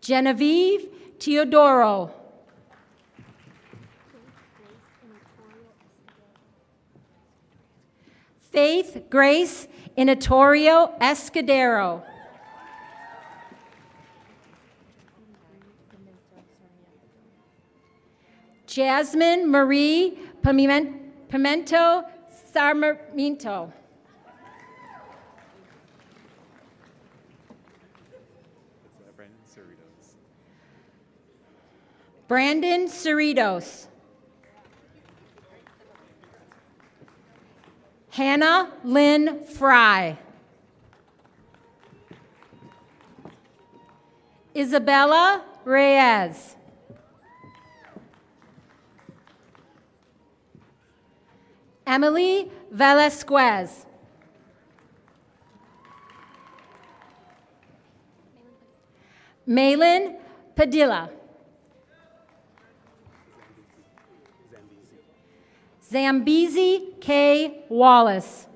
Genevieve Teodoro. Faith Grace Inatorio Escudero. Jasmine Marie Pimento Sarmiento. Brandon Cerritos. Hannah Lynn Fry. Isabella Reyes. Emily Velasquez. Malin Padilla. Zambezi K. Wallace.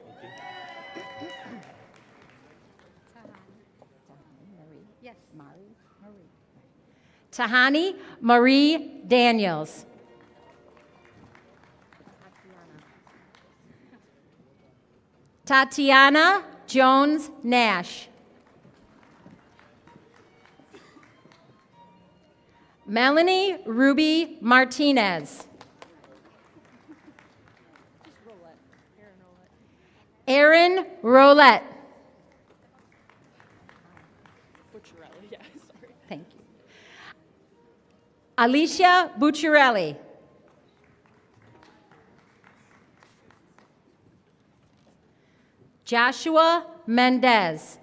Tahani Marie Daniels. Tatiana Jones Nash. Melanie Ruby Martinez. Aaron Rolette. Thank you. Alicia Bucciarelli. Joshua Mendez.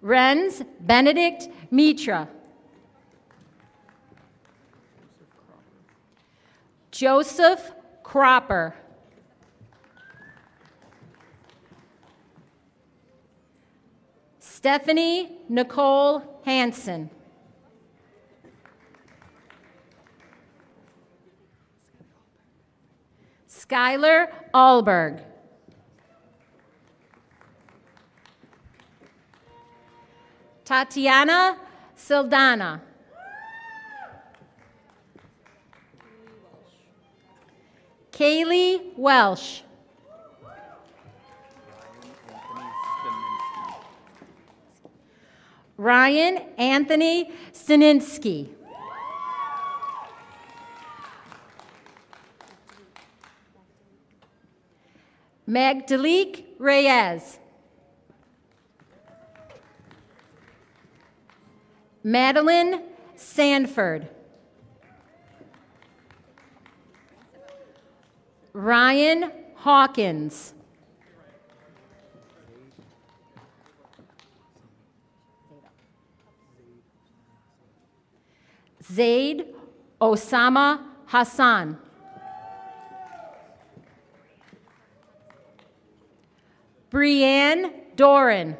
Renz Benedict Mitra. Joseph Cropper. Stephanie Nicole Hansen. Skylar Alberg. Tatiana Sildana. Kaylee Welsh. Ryan Anthony Staninsky. Magdalene Reyes. Madeline Sanford. Ryan Hawkins. Zaid Osama Hassan. Brianne Doran.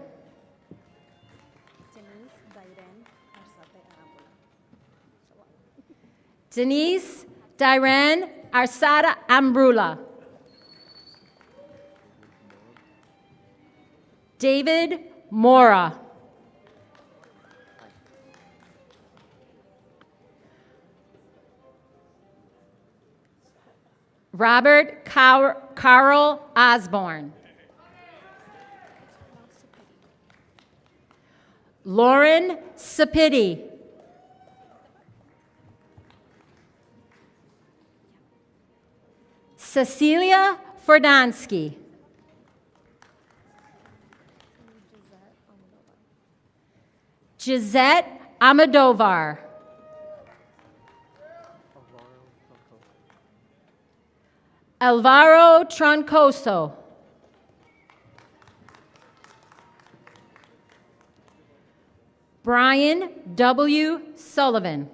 Denise Diren Arsada Ambrula. David Mora. Robert Carl Osborne. Lauren Sapiti. Cecilia Fordansky. Gisette Amadovar. Alvaro Troncoso. Brian W. Sullivan.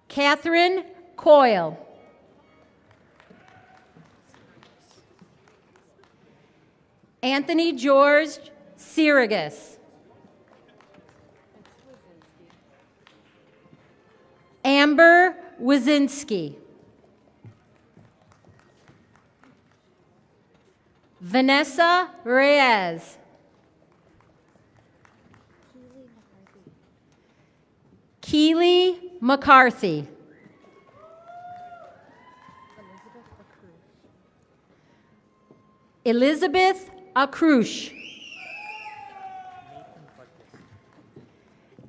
Catherine Coyle. Anthony George Sirigus. Amber Wazinski. Vanessa Reyes. Keely McCarthy. Elizabeth Akrush.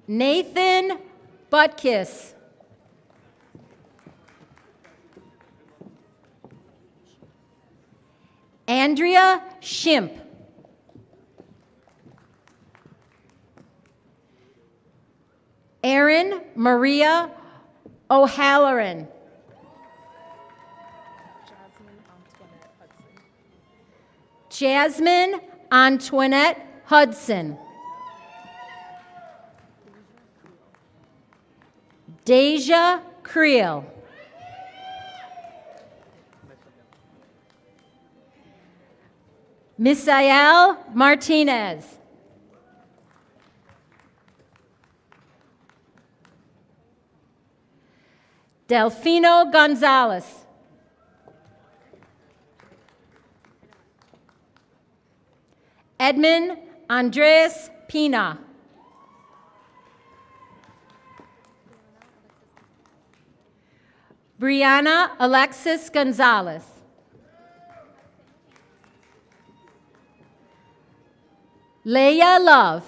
Nathan Butkiss. Andrea Shimp. Erin Maria O'Halloran. Jasmine Antoinette Hudson. Deja Creel. Misael Martinez. Delfino Gonzalez. Edmund Andres Pina. Brianna Alexis Gonzalez. Leia Love.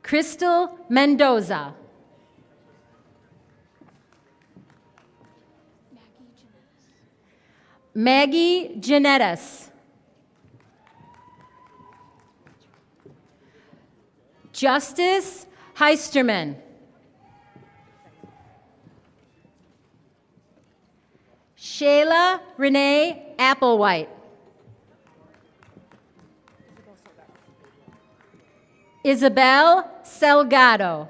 Crystal Mendoza. Maggie Janettis. Justice Heisterman. Shayla Renee Applewhite. Isabel Salgado.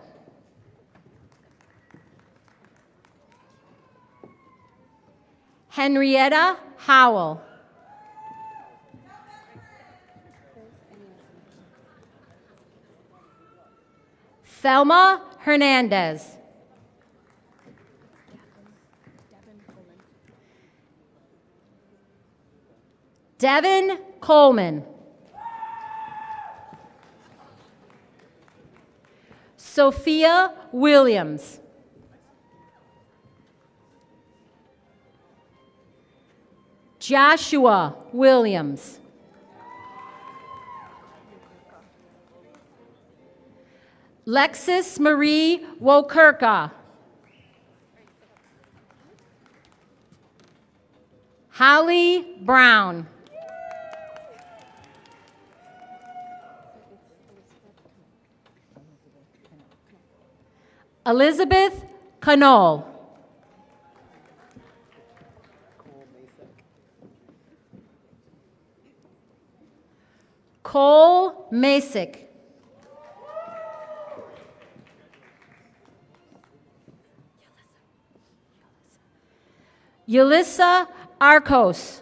Henrietta Howell. Thelma Hernandez. Devin Coleman. Sophia Williams. Joshua Williams. Lexis Marie Wokerka. Holly Brown. Elizabeth Canole. Cole Masick. Yulissa Arcos.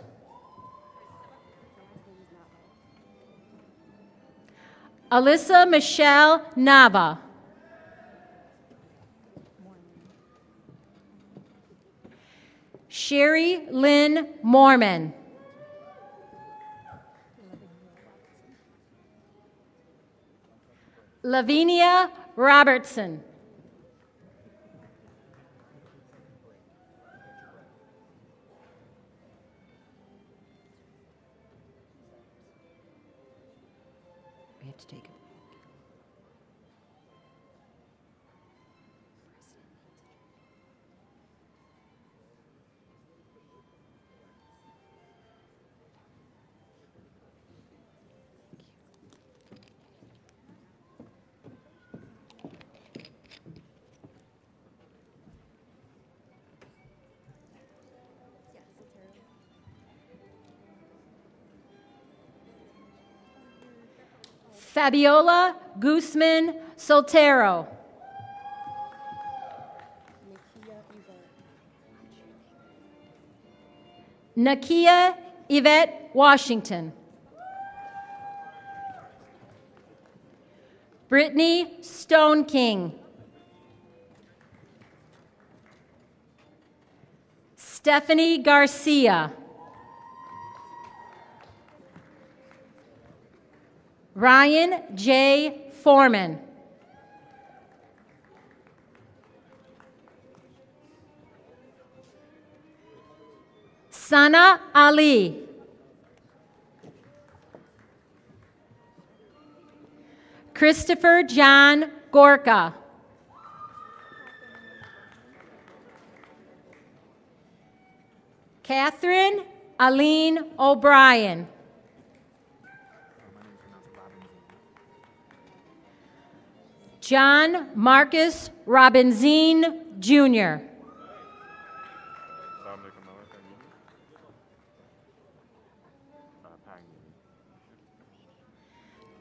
Alyssa Michelle Nava. Sherry Lynn Mormon. Lavinia Robertson. We have to take it. Fabiola Guzman Soltero. Nakia Yvette Washington. Brittany Stone King. Stephanie Garcia. Ryan J. Foreman. Sana Ali. Christopher John Gorka. Catherine Aline O'Brien. John Marcus Robinzine, Jr.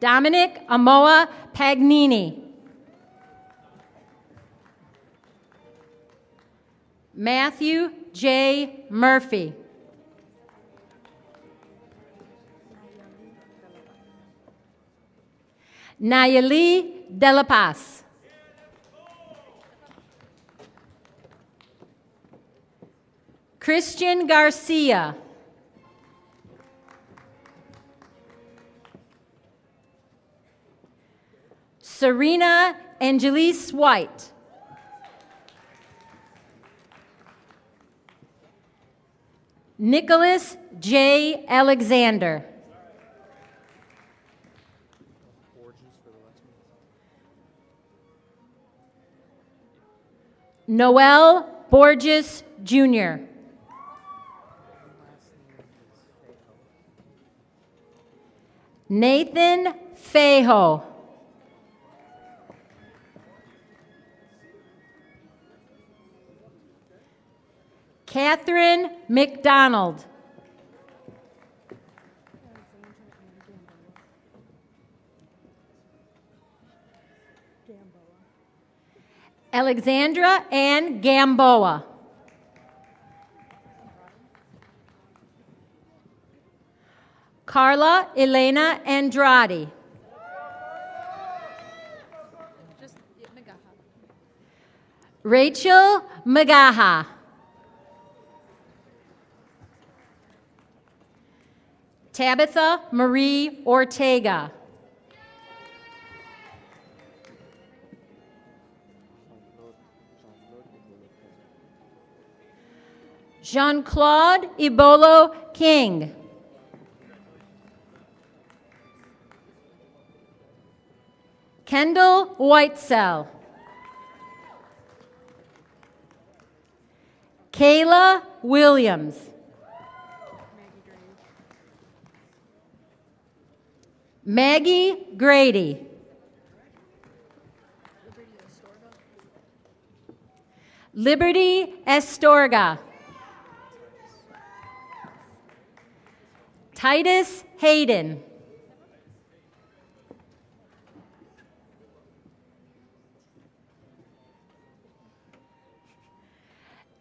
Dominic Amoa Pagnini. Matthew J. Murphy. Nayeli De La Paz. Christian Garcia. Serena Angelise White. Nicholas J. Alexander. Noel Borges, Jr. Nathan Fejo. Catherine McDonald. Alexandra Ann Gamboa. Carla Elena Andrade. Rachel Magaha. Tabitha Marie Ortega. Jean-Claude Ibolo King. Kendall Whitesell. Kayla Williams. Maggie Grady. Liberty Estorga. Titus Hayden.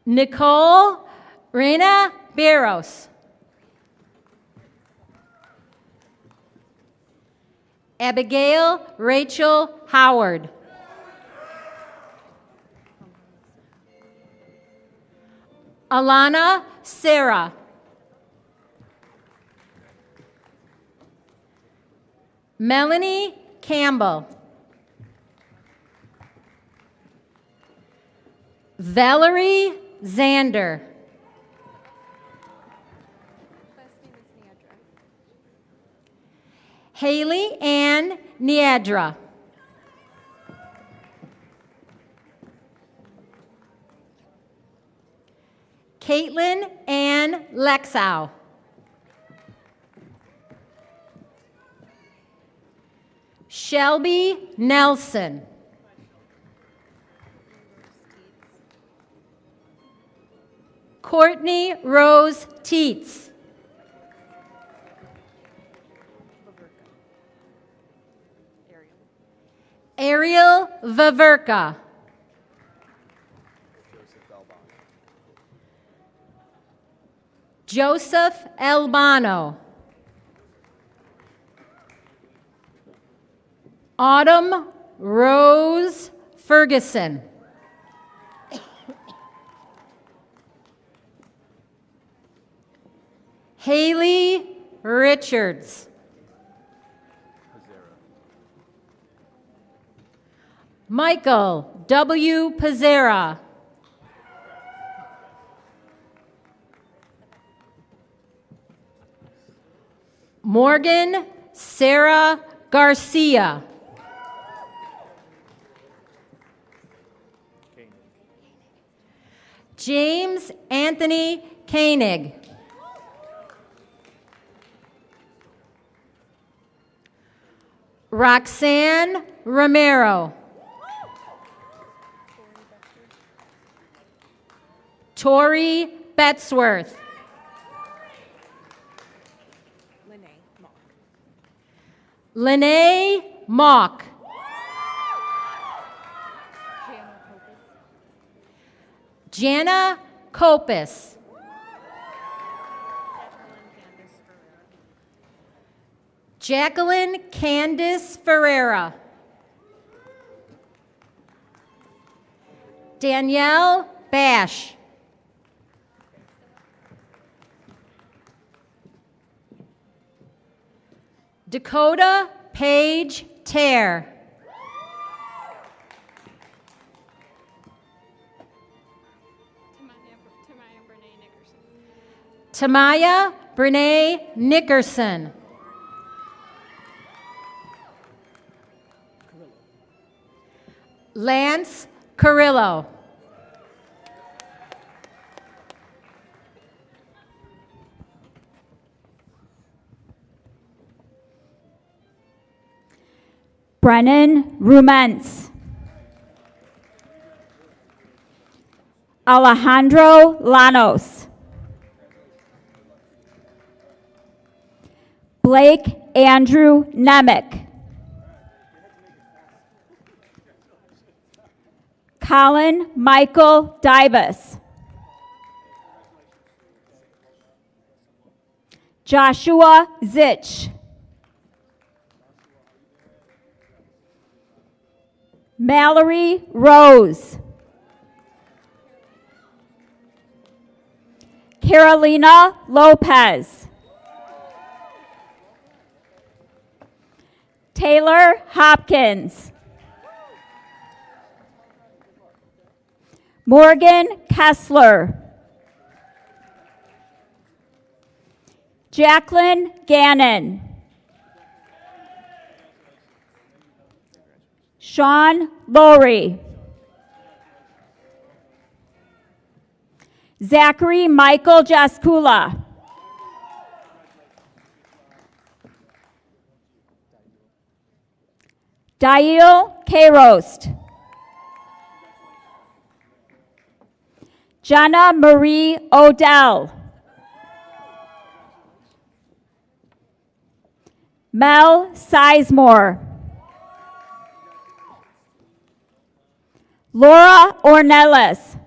Nicole Rena Barros. Abigail Rachel Howard. Alana Sarah. Melanie Campbell. Valerie Zander. Last name is Neadra. Haley Ann Niadra. Caitlin Ann Lexow. Shelby Nelson. Courtney Rose Teets. Ariel Vaverka. Joseph Albano. Autumn Rose Ferguson. Haley Richards. Michael W. Pizzera. Morgan Sarah Garcia. James Anthony Koenig. Roxanne Romero. Tori Betzworth. Lene Mock. Jana Copus. Jacqueline Candice Ferreira. Danielle Bash. Dakota Paige Tare. Tamaya Brene Nickerson. Lance Carrillo. Brennan Rumens. Alejandro Llanos. Blake Andrew Nemec. Colin Michael Dibus. Joshua Zich. Mallory Rose. Carolina Lopez. Taylor Hopkins. Morgan Kessler. Jacqueline Gannon. Sean Lowry. Zachary Michael Jaskula. Dail Kairost. Jenna Marie Odell. Mel Sizemore. Laura Ornelas.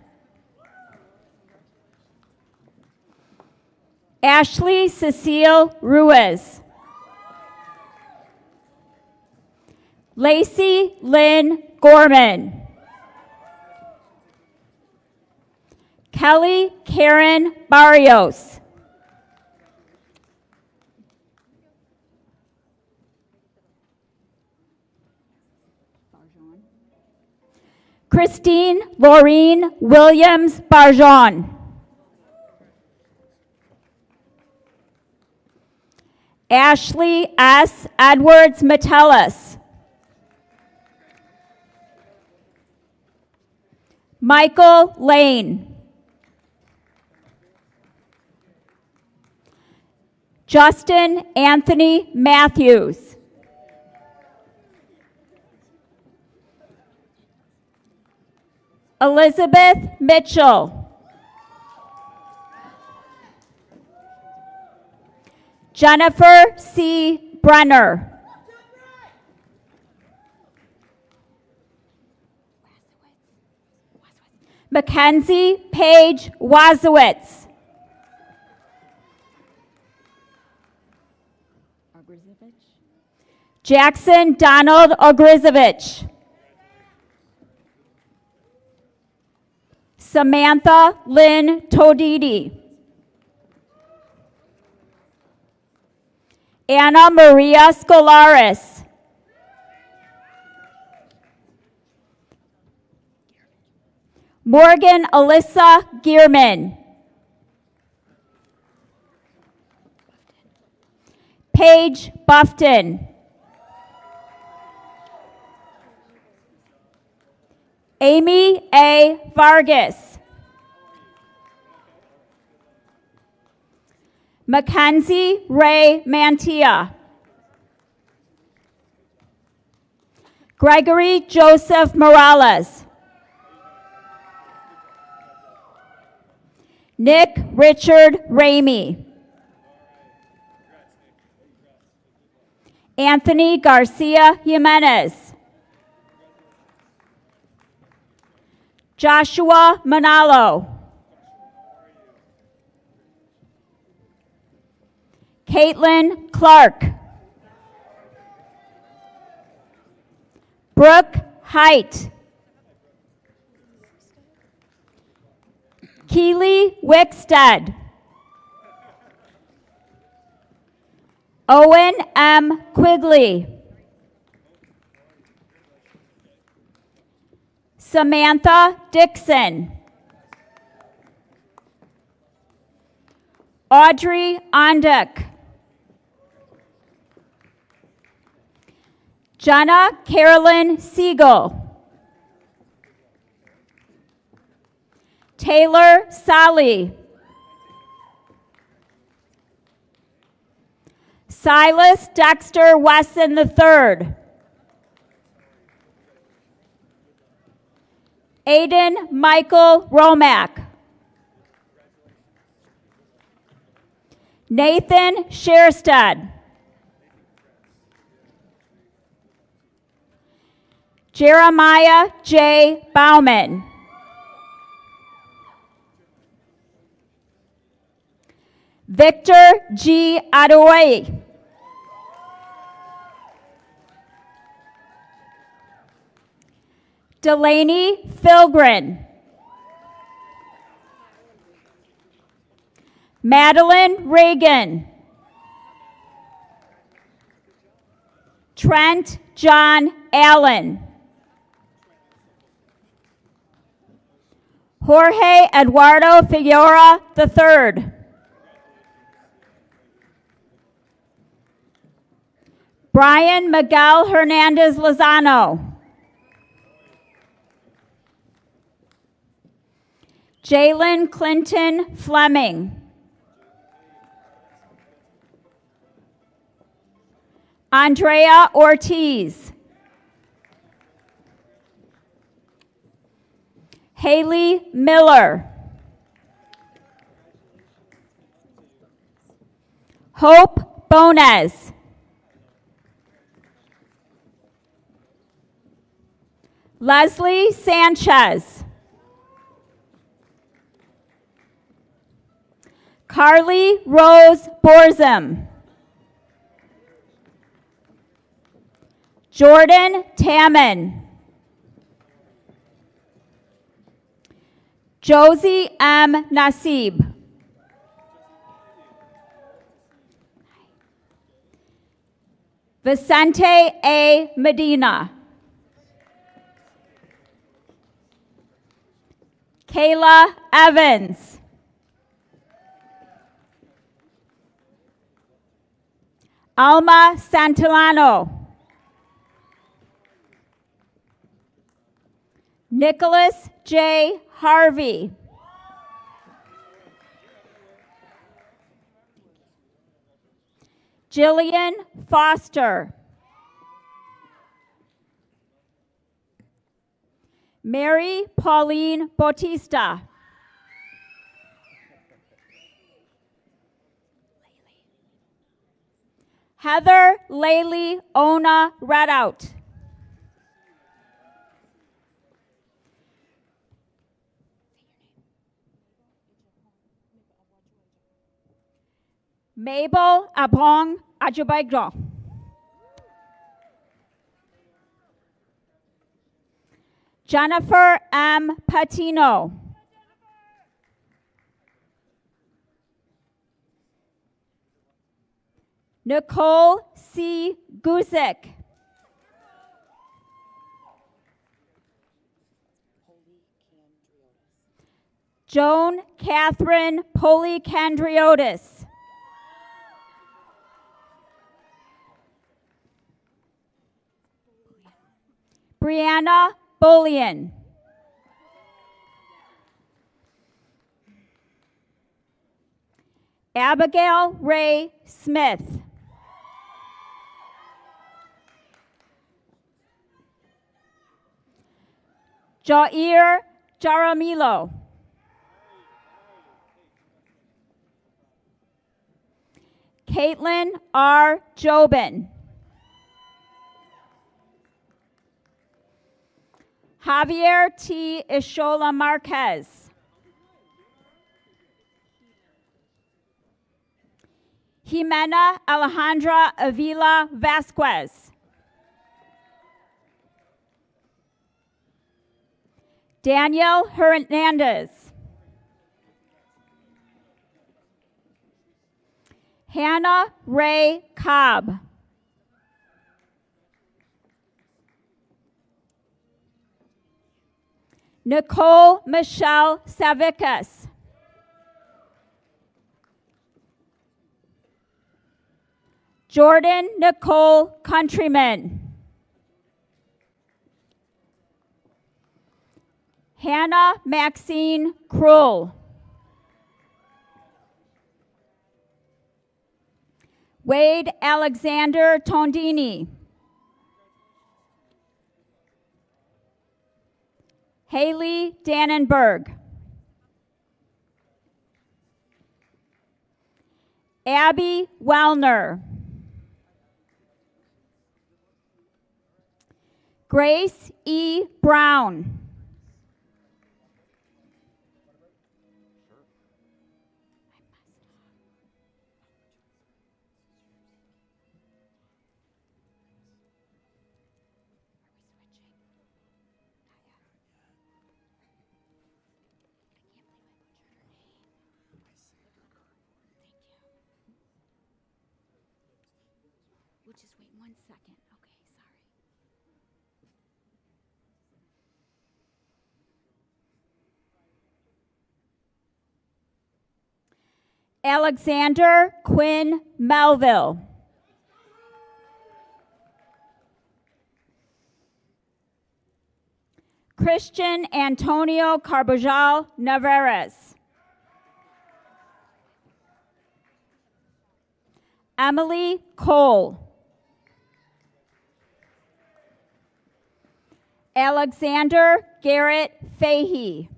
Ashley Cecile Ruiz. Lacey Lynn Gorman. Kelly Karen Barrios. Christine Laureen Williams Barjon. Ashley S. Edwards Metellus. Michael Lane. Justin Anthony Matthews. Elizabeth Mitchell. Jennifer C. Brenner. Mackenzie Paige Wazowitz. Jackson Donald Ogrizovich. Samantha Lynn Todidi. Anna Maria Scolaris. Morgan Alyssa Gearman. Paige Buffton. Amy A. Vargas. Mackenzie Ray Mantia. Gregory Joseph Morales. Nick Richard Ramey. Anthony Garcia Jimenez. Joshua Manalo. Caitlin Clark. Brooke Height. Keely Wickstead. Owen M. Quigley. Samantha Dixon. Audrey Onduk. Jenna Carolyn Siegel. Taylor Sally. Silas Dexter Wesson III. Aiden Michael Romack. Nathan Sherstad. Jeremiah J. Bauman. Victor G. Adoy. Delaney Filgren. Madeline Reagan. Trent John Allen. Jorge Eduardo Figueroa III. Brian Miguel Hernandez Lozano. Jalen Clinton Fleming. Andrea Ortiz. Haley Miller. Hope Bones. Leslie Sanchez. Carly Rose Borzum. Jordan Tamman. Josie M. Nasib. Vicente A. Medina. Kayla Evans. Alma Santillano. Nicholas J. Harvey. Jillian Foster. Mary Pauline Bautista. Heather Laylee Ona Redout. Mabel Abong Ajubagro. Jennifer M. Patino. Nicole C. Guzik. Joan Catherine Polycandriotis. Brianna Bullion. Abigail Ray Smith. Jair Jaramillo. Caitlin R. Jobin. Javier T. Ishola Marquez. Jimena Alejandra Avila Vasquez. Daniel Hernandez. Hannah Ray Cobb. Nicole Michelle Savickas. Jordan Nicole Countryman. Hannah Maxine Krull. Wade Alexander Tondini. Haley Dannenberg. Abby Wellner. Grace E. Brown. We'll just wait 1 second. Okay, sorry. Alexander Quinn Melville. Christian Antonio Carbajal Navarez. Emily Cole. Alexander Garrett Fahey.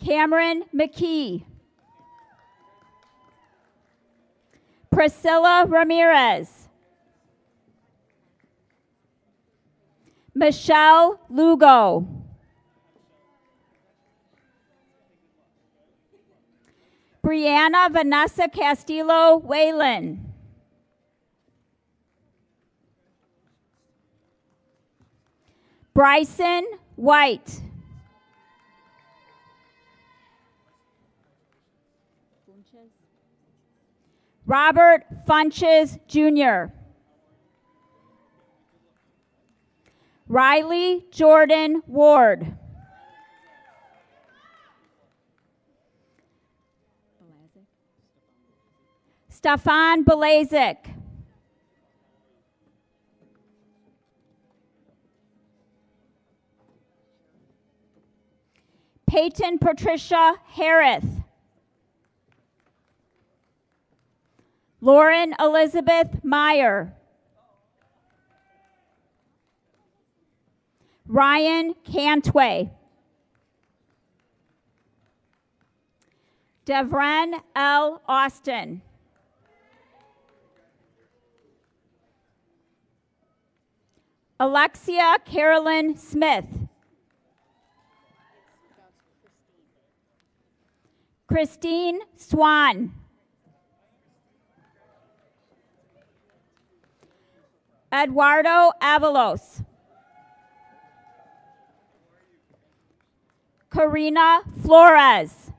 Cameron McKee. Priscilla Ramirez. Michelle Lugo. Brianna Vanessa Castillo Whalen. Bryson White. Robert Funches Jr. Riley Jordan Ward. Stefan Belazik. Peyton Patricia Harris. Lauren Elizabeth Meyer. Ryan Cantway. Devren L. Austin. Alexia Carolyn Smith. Christine Swan. Eduardo Avalos. Karina Flores.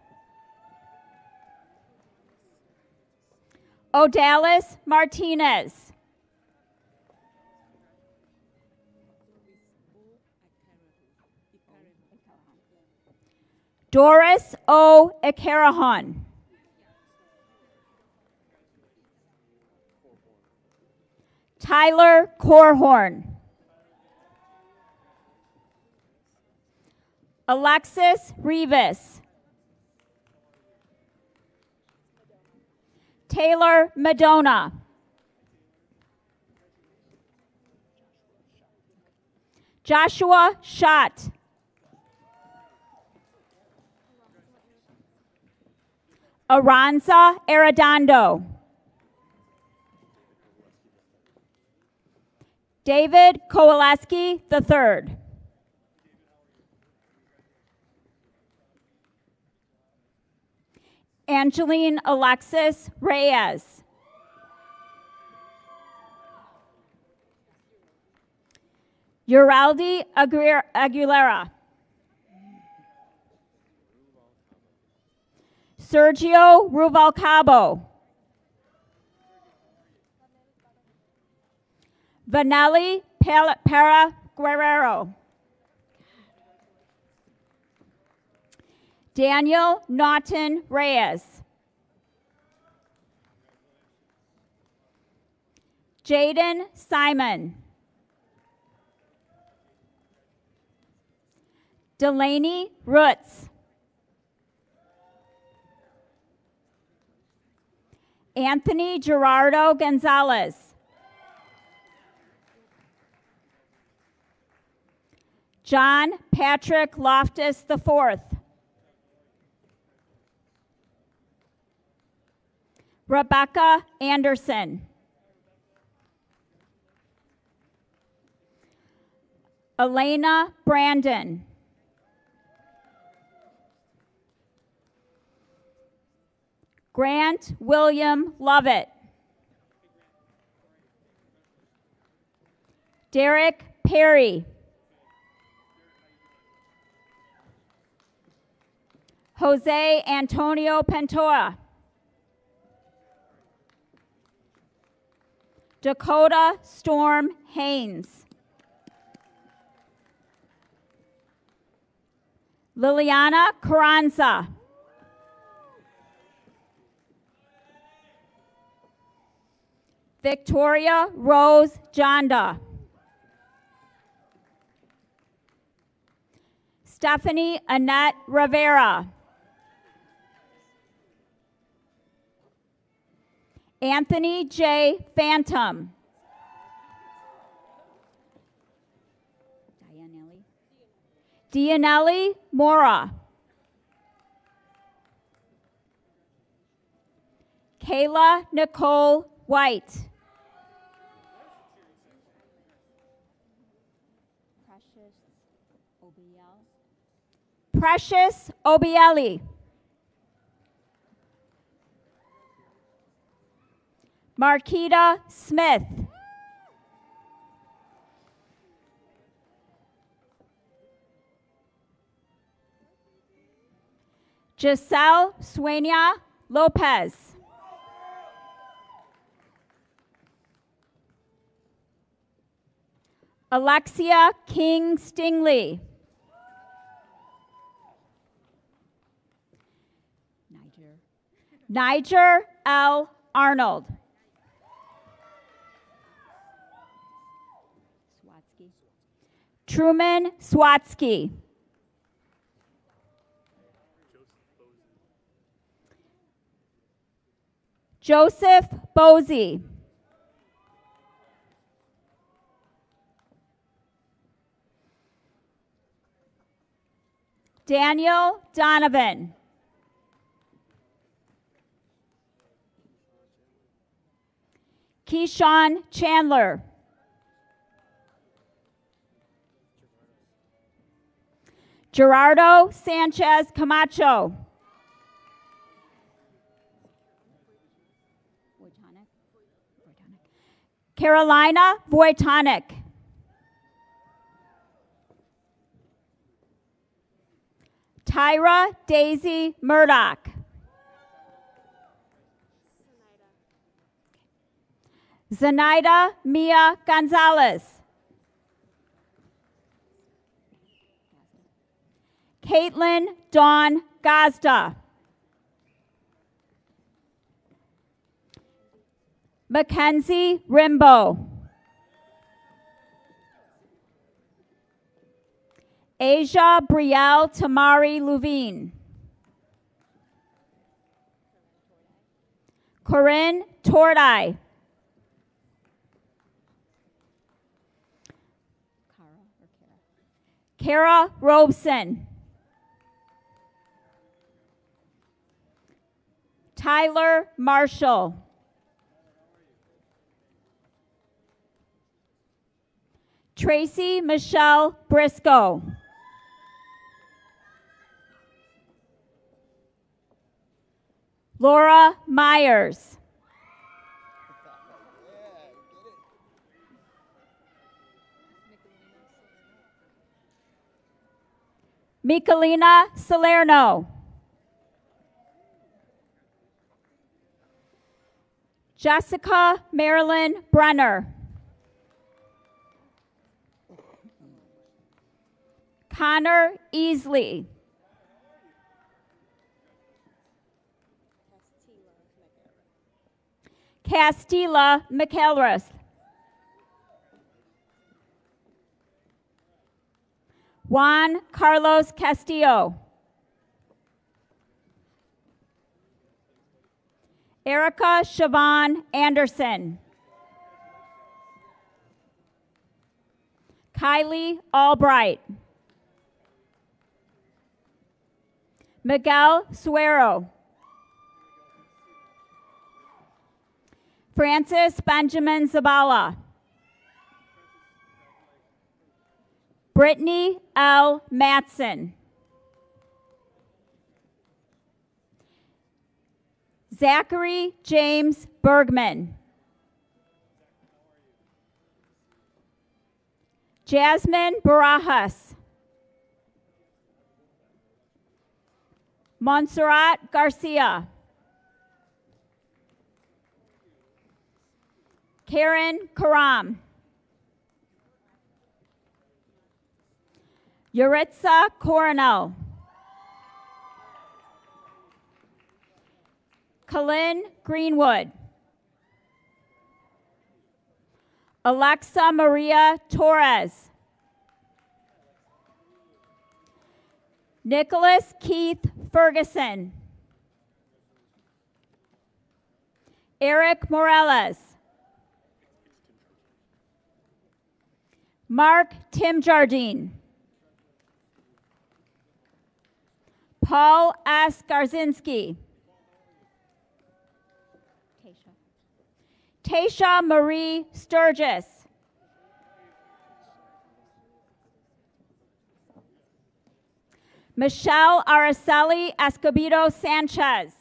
Odalis Martinez. Doris O. Ikarahan. Tyler Corhorn. Alexis Rivas. Taylor Madonna. Joshua Schott. Aranza Arredondo. David Kowaleski III. Angeline Alexis Reyes. Uraldi Aguilera. Sergio Ruvalcabo. Vanelli Para Guerrero. Daniel Naughton Reyes. Jaden Simon. Delaney Roots. Anthony Gerardo Gonzalez. John Patrick Loftus IV. Rebecca Anderson. Elena Brandon. Grant William Lovett. Derek Perry. Jose Antonio Pantoja. Dakota Storm Haynes. Liliana Carranza. Victoria Rose Jonda. Stephanie Annette Rivera. Anthony J. Phantom. Dianelli Mora. Kayla Nicole White. Precious Obieli. Marquita Smith. Giselle Sueña Lopez. Alexia King Stingley. Niger L. Arnold. Truman Swatsky. Joseph Bosey. Daniel Donovan. Keyshawn Chandler. Gerardo Sanchez Camacho. Carolina Voitonic. Tyra Daisy Murdoch. Zenaida Mia Gonzalez. Caitlin Dawn Gazda. Mackenzie Rimbo. Asia Brielle Tamari Luvine. Corinne Tordai. Kara Robeson. Tyler Marshall. Tracy Michelle Briscoe. Laura Myers. Michelina Salerno. Jessica Marilyn Brenner. Connor Easley. Castilla McElrath. Juan Carlos Castillo. Erica Siobhan Anderson. Kylie Albright. Miguel Suero. Francis Benjamin Zabala. Brittany L. Matson. Zachary James Bergman. Jasmine Barajas. Montserrat Garcia. Karen Karam. Yuritsa Coronel. Kalin Greenwood. Alexa Maria Torres. Nicholas Keith Ferguson. Eric Morales. Mark Tim Jardine. Paul S. Garzinski. Tasha Marie Sturgis. Michelle Araceli Escobedo Sanchez.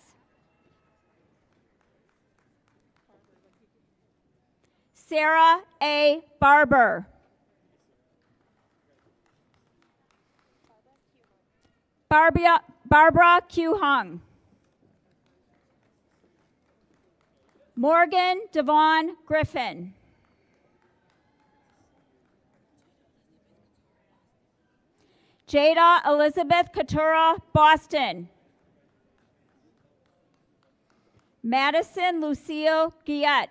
Sarah A. Barber. Barbara Q. Hung. Morgan Devon Griffin. Jada Elizabeth Katura Boston. Madison Lucille Guillet.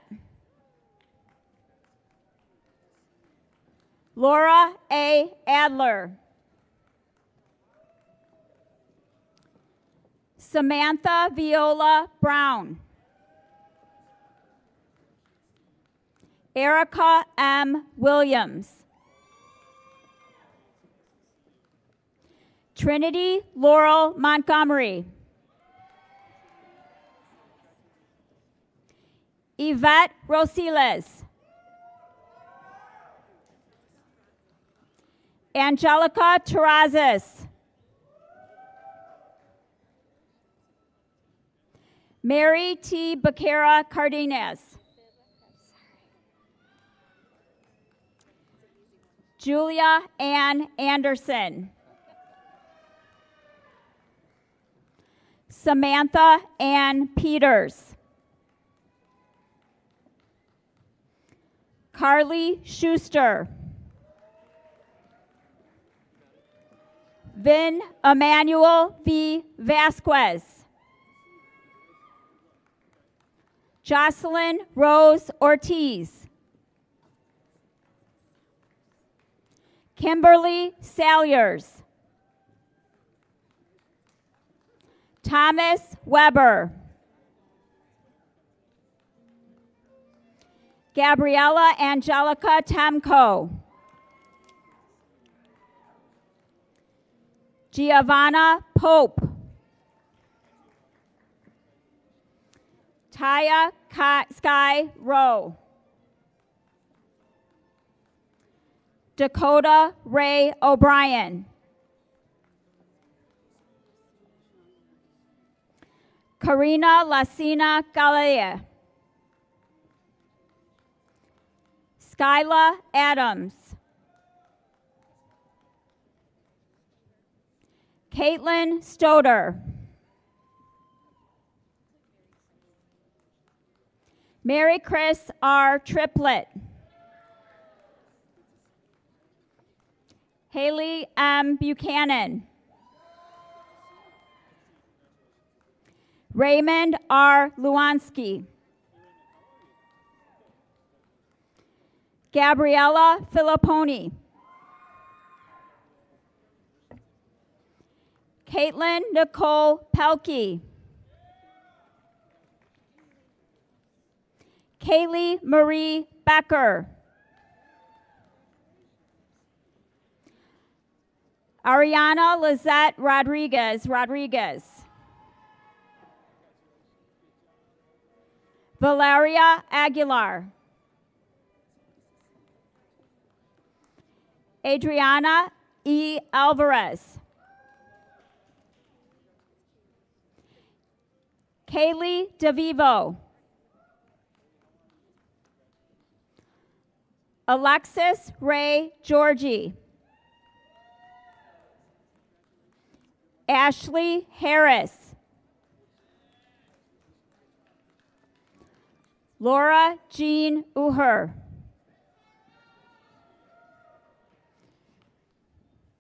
Laura A. Adler. Samantha Viola Brown. Erica M. Williams. Trinity Laurel Montgomery. Yvette Rosiles. Angelica Terrazas. Mary T. Becerra Cardenas. Julia Ann Anderson. Samantha Ann Peters. Carly Schuster. Vin Emmanuel V. Vasquez. Jocelyn Rose Ortiz. Kimberly Salyers. Thomas Weber. Gabriella Angelica Temko. Giovanna Pope. Taya Sky Rowe. Dakota Ray O'Brien. Karina Lacina Galea. Skyla Adams. Caitlin Stoder. Mary Chris R. Triplett. Haley M. Buchanan. Raymond R. Luansky. Gabriella Filipponi. Caitlin Nicole Pelkey. Kaylee Marie Becker. Ariana Lizette Rodriguez. Valeria Aguilar. Adriana E. Alvarez. Kaylee DeVivo. Alexis Ray Georgie. Ashley Harris. Laura Jean Uher.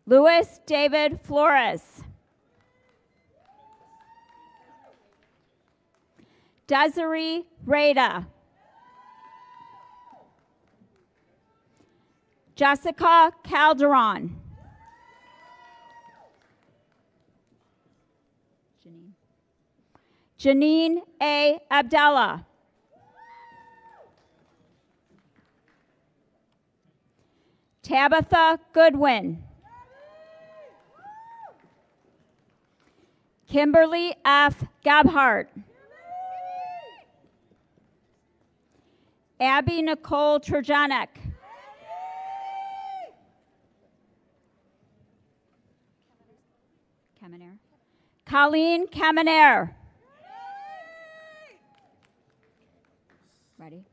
Luis David Flores. Desiree Rada. Jessica Calderon. Janine A. Abdallah. Tabitha Goodwin. Kimberly F. Gabhart. Abby Nicole Trajanek. Colleen Caminair. Ready?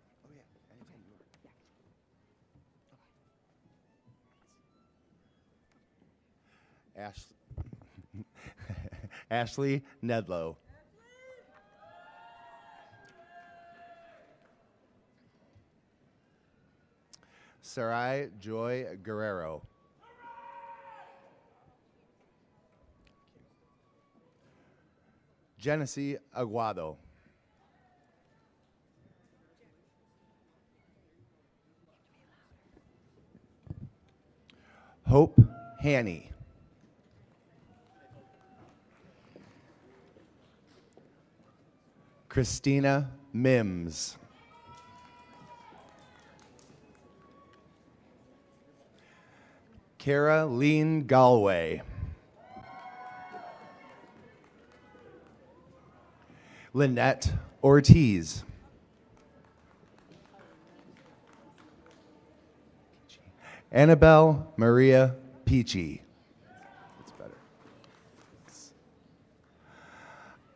Ashley Nedlow. Sarai Joy Guerrero. Genesee Aguado. Hope Hanny. Christina Mims. Kara Lean Galway. Lynette Ortiz. Annabelle Maria Peachy. That's better.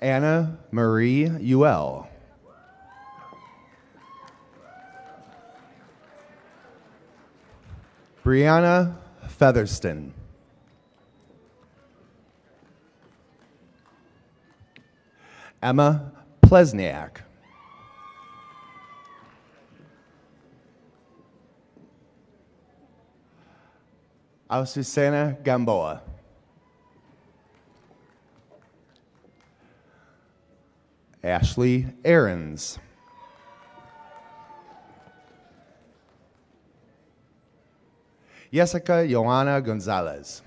Anna Marie Ewell. Brianna Featherston. Emma Plesniak. Azucena Gamboa. Ashley Aarons. Jessica Johanna Gonzalez.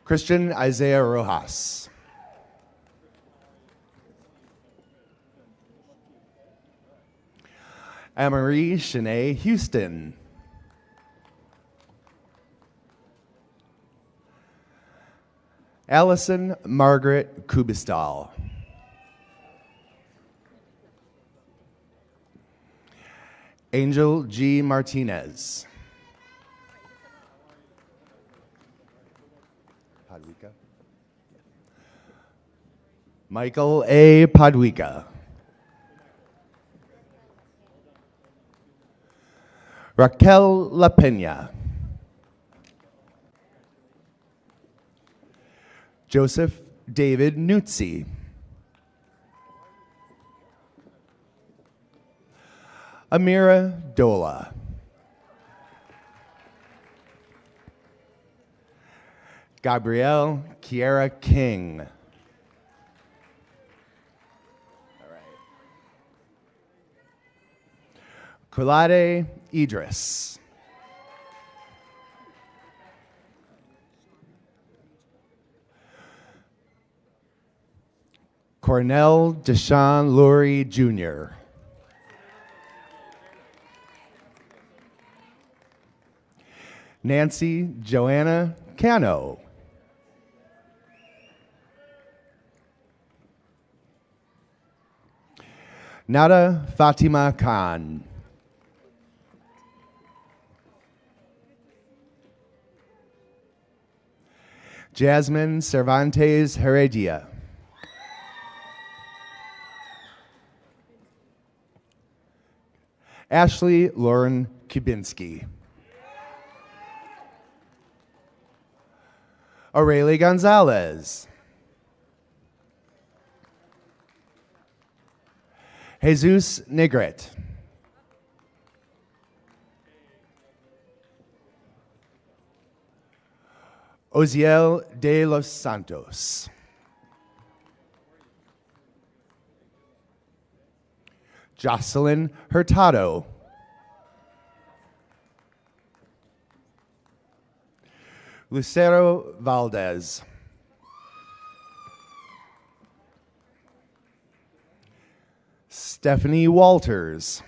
Christian Isaiah Rojas. Amarie Shanae Houston. Allison Margaret Kubistal. Angel G. Martinez. Padwika. Michael A. Padwika. Raquel La Pena. Joseph David Nutzi. Amira Dola. Gabrielle Kiera King. All right. Kulade Idris. Cornell Deshaun Lurie Jr. Nancy Joanna Cano. Nada Fatima Khan. Jasmine Cervantes Heredia. Ashley Lauren Kubinski. Aurelie Gonzalez. Jesus Negret. Oziel de los Santos. Jocelyn Hurtado. Lucero Valdez. Stephanie Walters.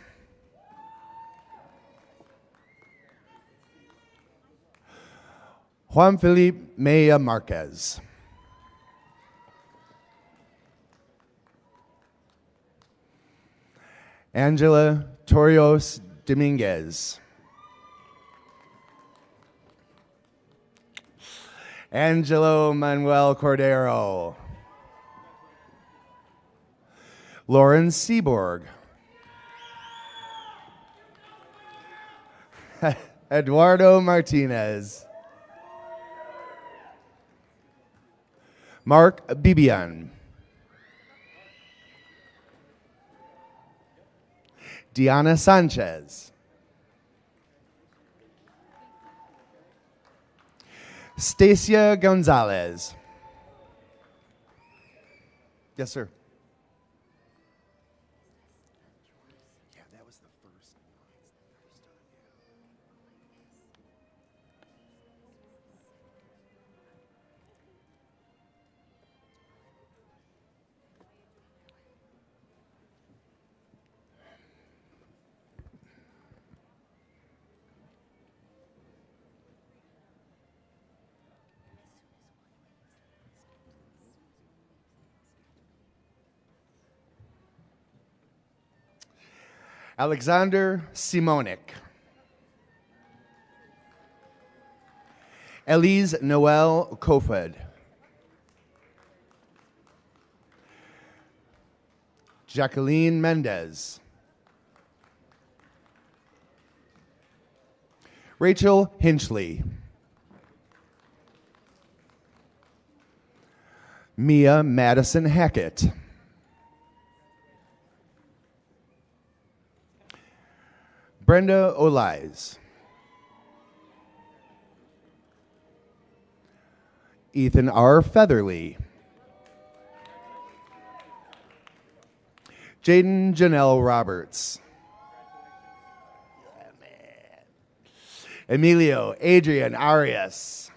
Juan Felipe Maya Marquez. Angela Torrios Dominguez. Angelo Manuel Cordero. Lauren Seaborg. Eduardo Martinez. Mark Bibian. Diana Sanchez. Stacia Gonzalez. Yes, sir. Yeah, that was the first. Alexander Simonik. Elise Noel Kofed. Jacqueline Mendez. Rachel Hinchley. Mia Madison Hackett. Brenda Olize. Ethan R. Featherly. Jaden Janelle Roberts. Emilio Adrian Arias.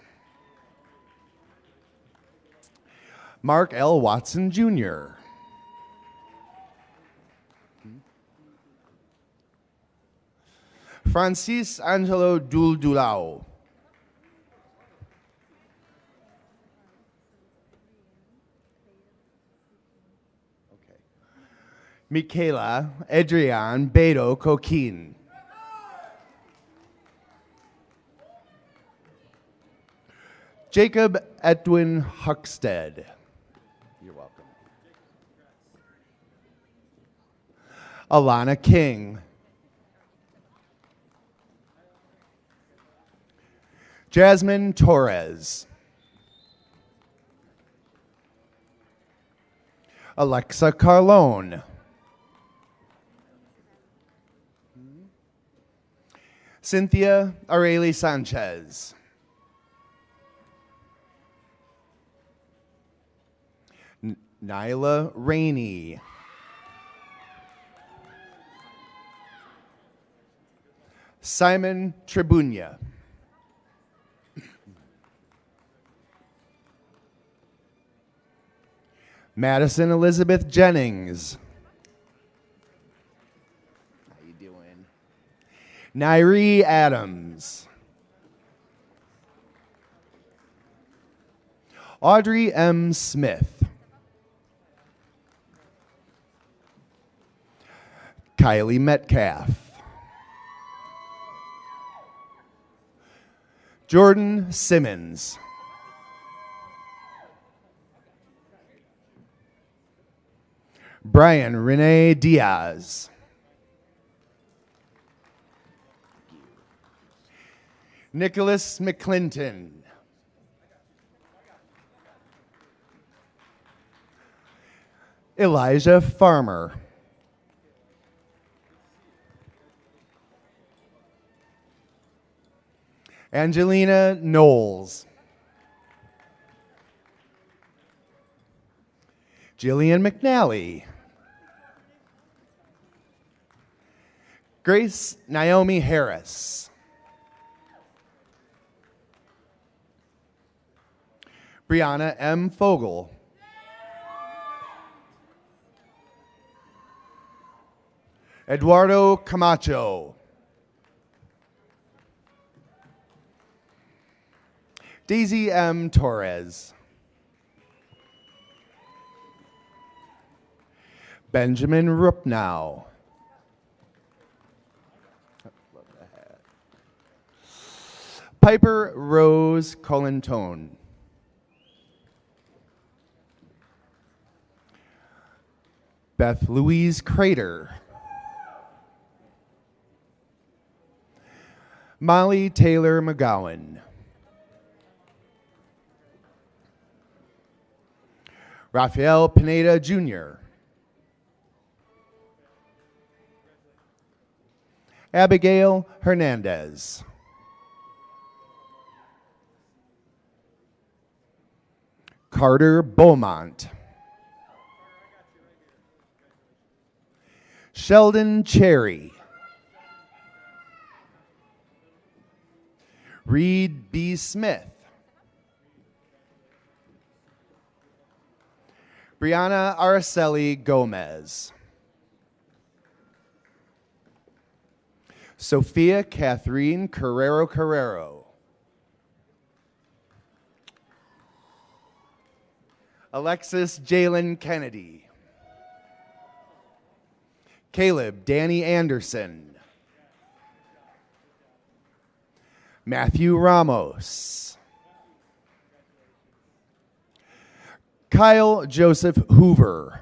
Mark L. Watson Jr. Francis Angelo Duldulao. Okay. Michaela Adrian Beto Coquin. Jacob Edwin Huckstead. You're welcome. Alana King. Jasmine Torres. Alexa Carlone. Cynthia Areli Sanchez. Nyla Rainey. Simon Tribunia. Madison Elizabeth Jennings. How you doing? Nairi Adams. Audrey M. Smith. Kylie Metcalf. Jordan Simmons. Brian Renee Diaz. Nicholas McClinton. Elijah Farmer. Angelina Knowles. Jillian McNally. Grace Naomi Harris. Brianna M. Fogel. Eduardo Camacho. Daisy M. Torres. Benjamin Rupnow. Piper Rose Colantone. Beth Louise Crater. Molly Taylor McGowan. Rafael Pineda Jr. Abigail Hernandez. Carter Beaumont. Sheldon Cherry. Reed B. Smith. Brianna Araceli Gomez. Sophia Catherine Carrero. Alexis Jalen Kennedy. Caleb Danny Anderson. Matthew Ramos. Kyle Joseph Hoover.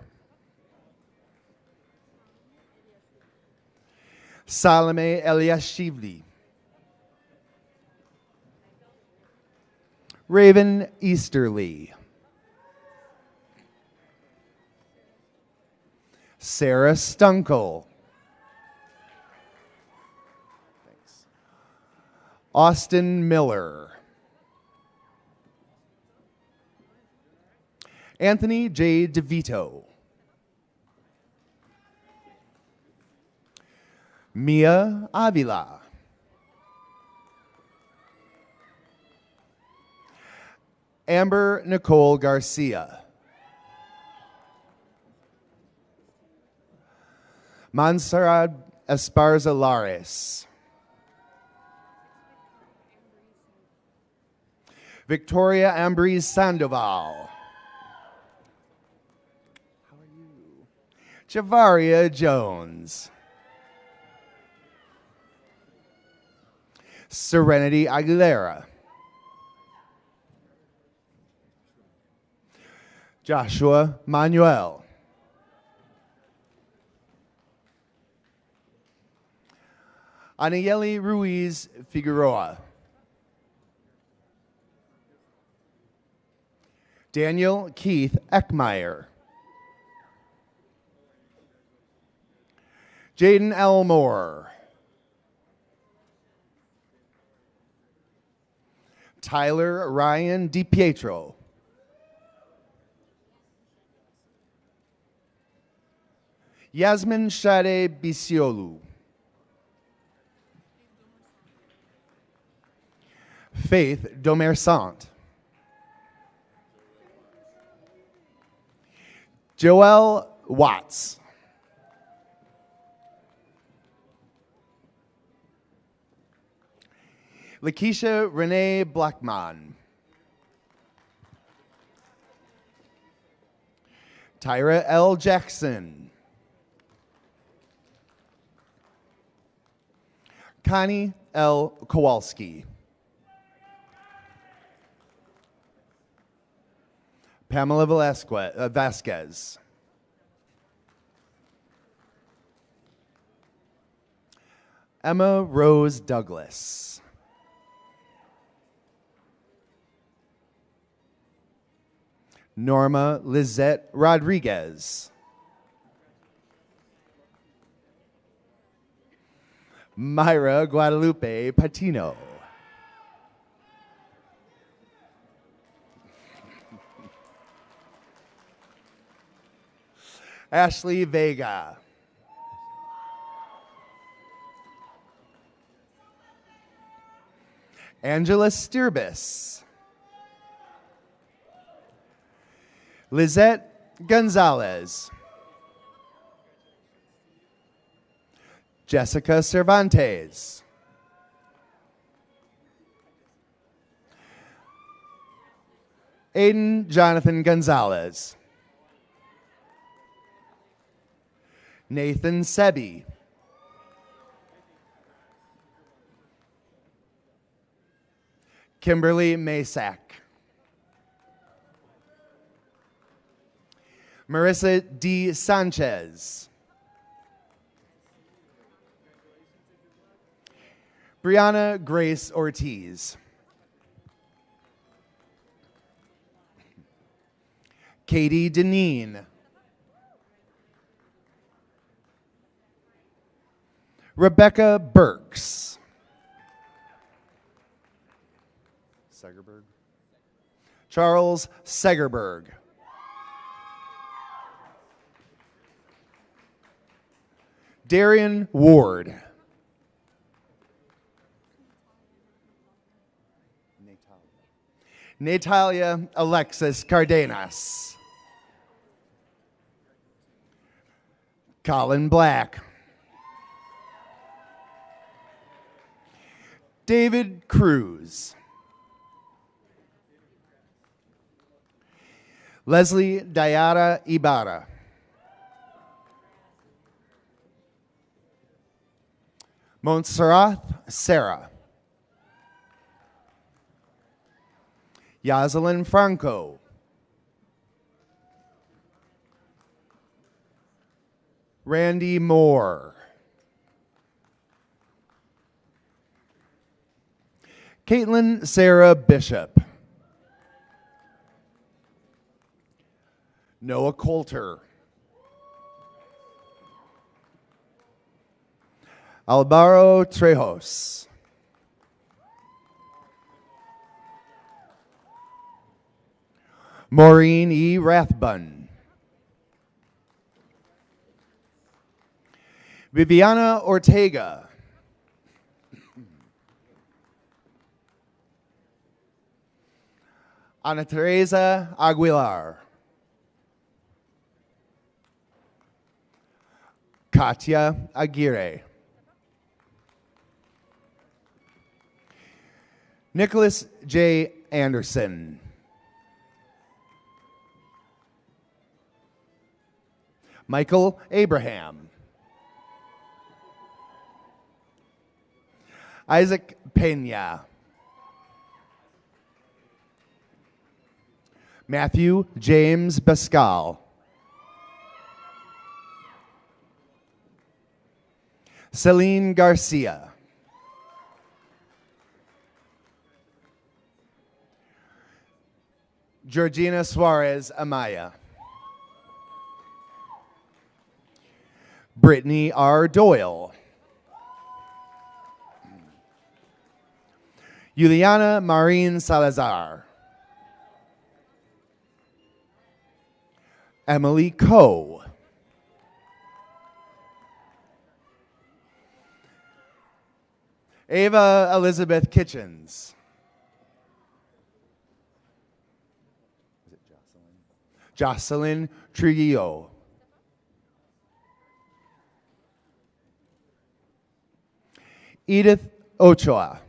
Salome Eliashivli. Raven Easterly. Sarah Stunkel. Thanks. Austin Miller. Anthony J. DeVito. Mia Avila. Amber Nicole Garcia. Montserrat Esparza Lares. Victoria Ambrose Sandoval. How are you? Javaria Jones. Serenity Aguilera. Joshua Manuel. Anayeli Ruiz Figueroa. Daniel Keith Eckmeyer. Jaden Elmore. Tyler Ryan DiPietro. Yasmin Shade Bisiolu. Faith Domersant. Joelle Watts. Lakeisha Renee Blackman. Tyra L. Jackson. Connie L. Kowalski. Pamela Vasquez. Emma Rose Douglas. Norma Lizette Rodriguez. Myra Guadalupe Patino. Ashley Vega. Angela Stirbis. Lizette Gonzalez. Jessica Cervantes. Aiden Jonathan Gonzalez. Nathan Sebi. Kimberly Masak. Marissa D. Sanchez. Brianna Grace Ortiz. Katie Deneen. Rebecca Burks. Segerberg. Charles Segerberg. Darian Ward. Natalia Alexis Cardenas. Colin Black. David Cruz. Leslie Diara Ibarra. Montserrat Sarah. Yazelin Franco. Randy Moore. Caitlin Sarah Bishop. Noah Coulter. Alvaro Trejos. Maureen E. Rathbun. Viviana Ortega. Ana Teresa Aguilar. Katia Aguirre. Nicholas J. Anderson. Michael Abraham. Isaac Pena. Matthew James Bascal. Celine Garcia. Georgina Suarez Amaya. Brittany R. Doyle. Juliana Marin Salazar. Emily Coe. Ava Elizabeth Kitchens. Is it Jocelyn? Jocelyn Trujillo. Edith Ochoa.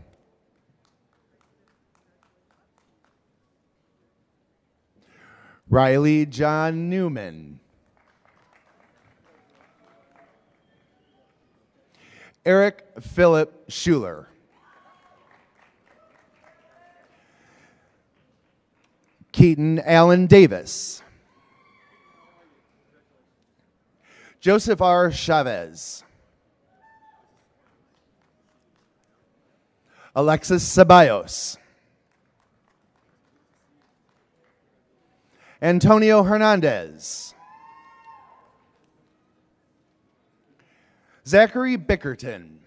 Riley John Newman. Eric Philip Schuler. Keaton Allen Davis. Joseph R. Chavez. Alexis Ceballos. Antonio Hernandez. Zachary Bickerton.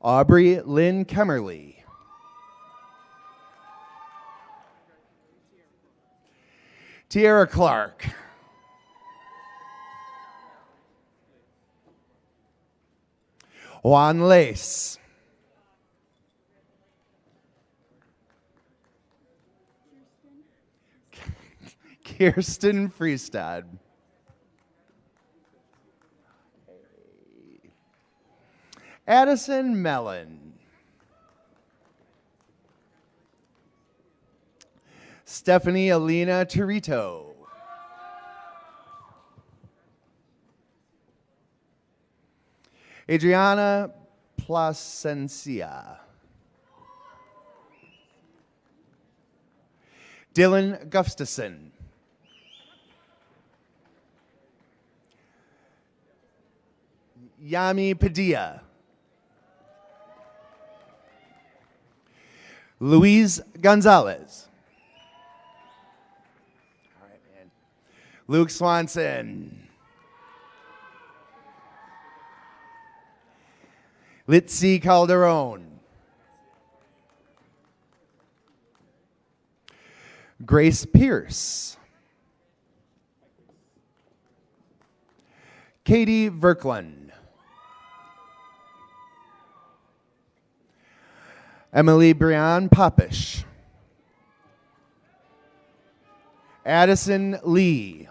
Aubrey Lynn Kemmerly. Tierra Clark. Juan Lace. Kirsten Freestad. Addison Mellon. Stephanie Alina Torito. Adriana Plasencia. Dylan Gustafson. Yami Padilla. Luis Gonzalez. All right, man. Luke Swanson. Litzy Calderon. Grace Pierce. Katie Verkland. Emily Brian Popish. Addison Lee.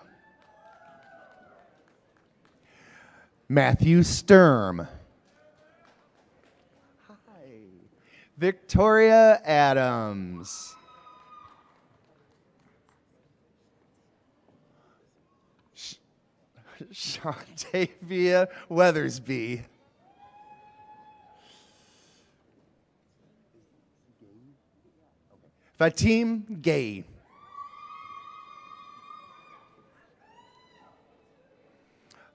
Matthew Sturm. Hi. Victoria Adams. Shantavia Weathersby. Fatim Gay.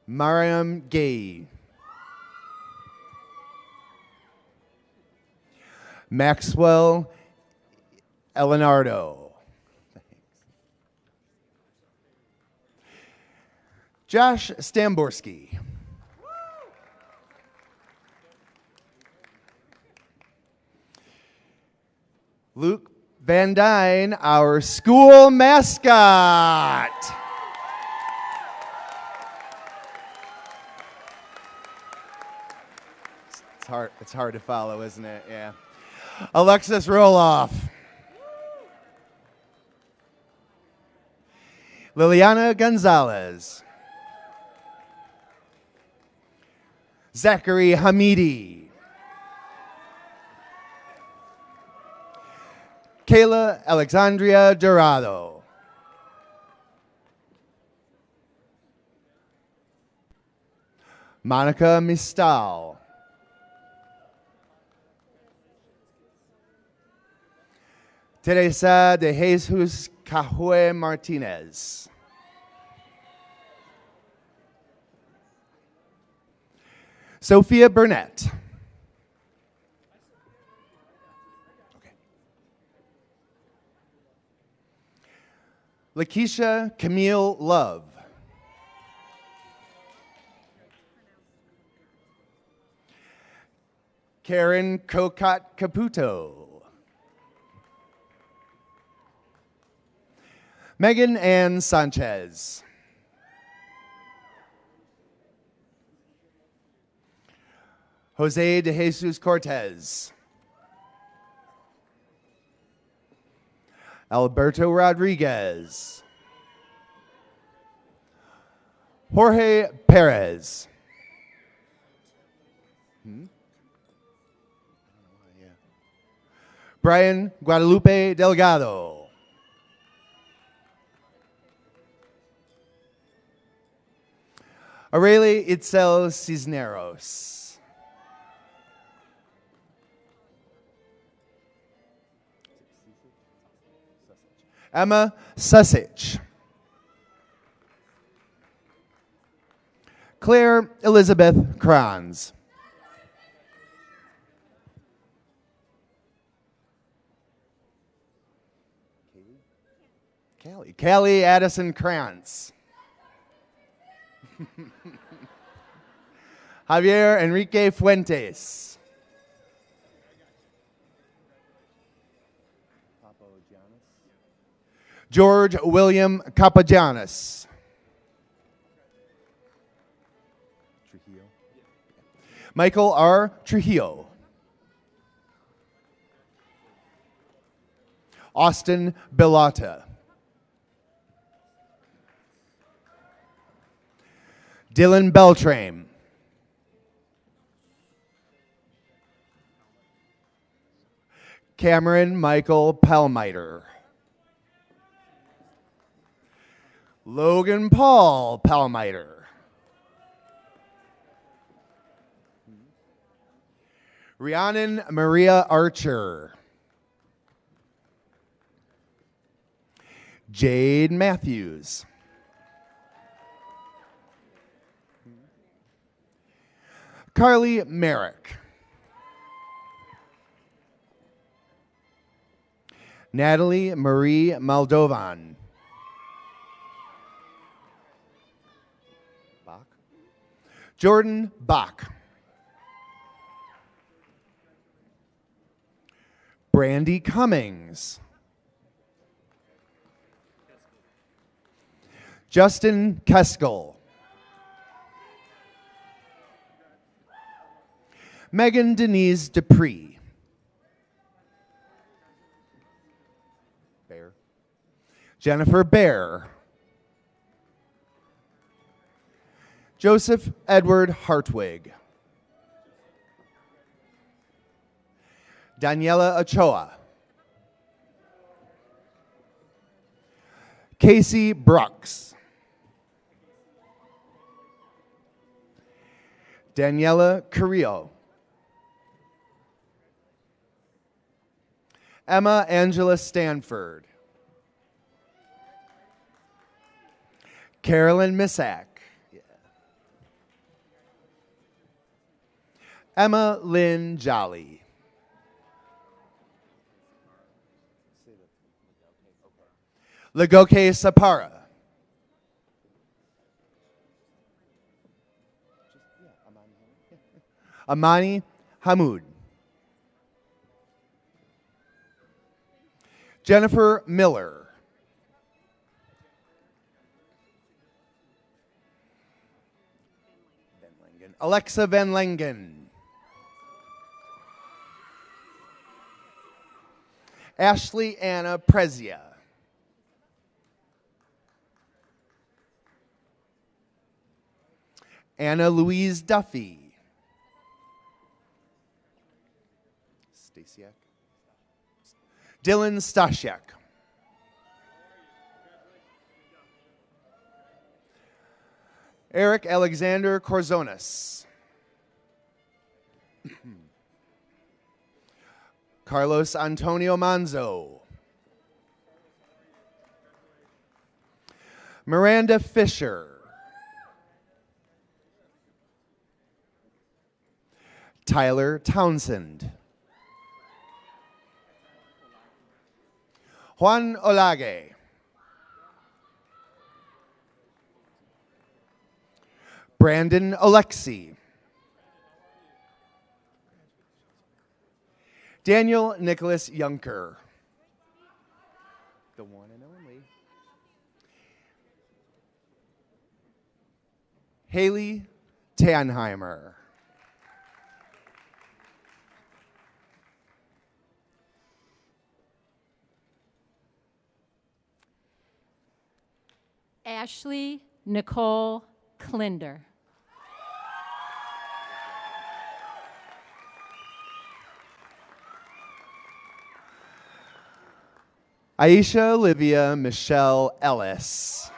Mariam Gay. Maxwell Elenardo. Josh Stamborski. Luke Van Dyne, our school mascot. It's hard to follow, isn't it? Yeah. Alexis Roloff. Liliana Gonzalez. Zachary Hamidi. Kayla Alexandria Dorado. Monica Mistal. Teresa de Jesus Cahue Martinez. Sophia Burnett. Okay. Lakeisha Camille Love. Karen Cocat Caputo. Megan Ann Sanchez. Jose de Jesus Cortez. Alberto Rodriguez. Jorge Perez. Brian Guadalupe Delgado. Aurelie Itzel Cisneros. Emma Susich. Claire Elizabeth Kranz. Callie Addison Krantz. Javier Enrique Fuentes. George William Capagianis. Michael R. Trujillo. Austin Bellotta. Dylan Beltrame. Cameron Michael Palmiter. Logan Paul Palmiter. Rhiannon Maria Archer. Jade Matthews. Carly Merrick. Natalie Marie Moldovan. Jordan Bach. Brandy Cummings. Justin Keskel. Megan Denise Dupree. Bear. Jennifer Bear. Joseph Edward Hartwig. Daniela Ochoa. Casey Brooks. Daniela Carrillo. Emma Angela Stanford. Carolyn Missack. Emma Lynn Jolly. Lagoke Sapara. Amani Hamoud. Jennifer Miller. Alexa Van Lengen. Ashley Anna Prezia. Anna Louise Duffy. Stasiak. Dylan Stasiak. Eric Alexander Corzonis. Carlos Antonio Manzo. Miranda Fisher. Tyler Townsend. Juan Olage. Brandon Alexi. Daniel Nicholas Yunker. The one and only. Haley Tannheimer. Ashley Nicole Klinder. Aisha Olivia Michelle Ellis.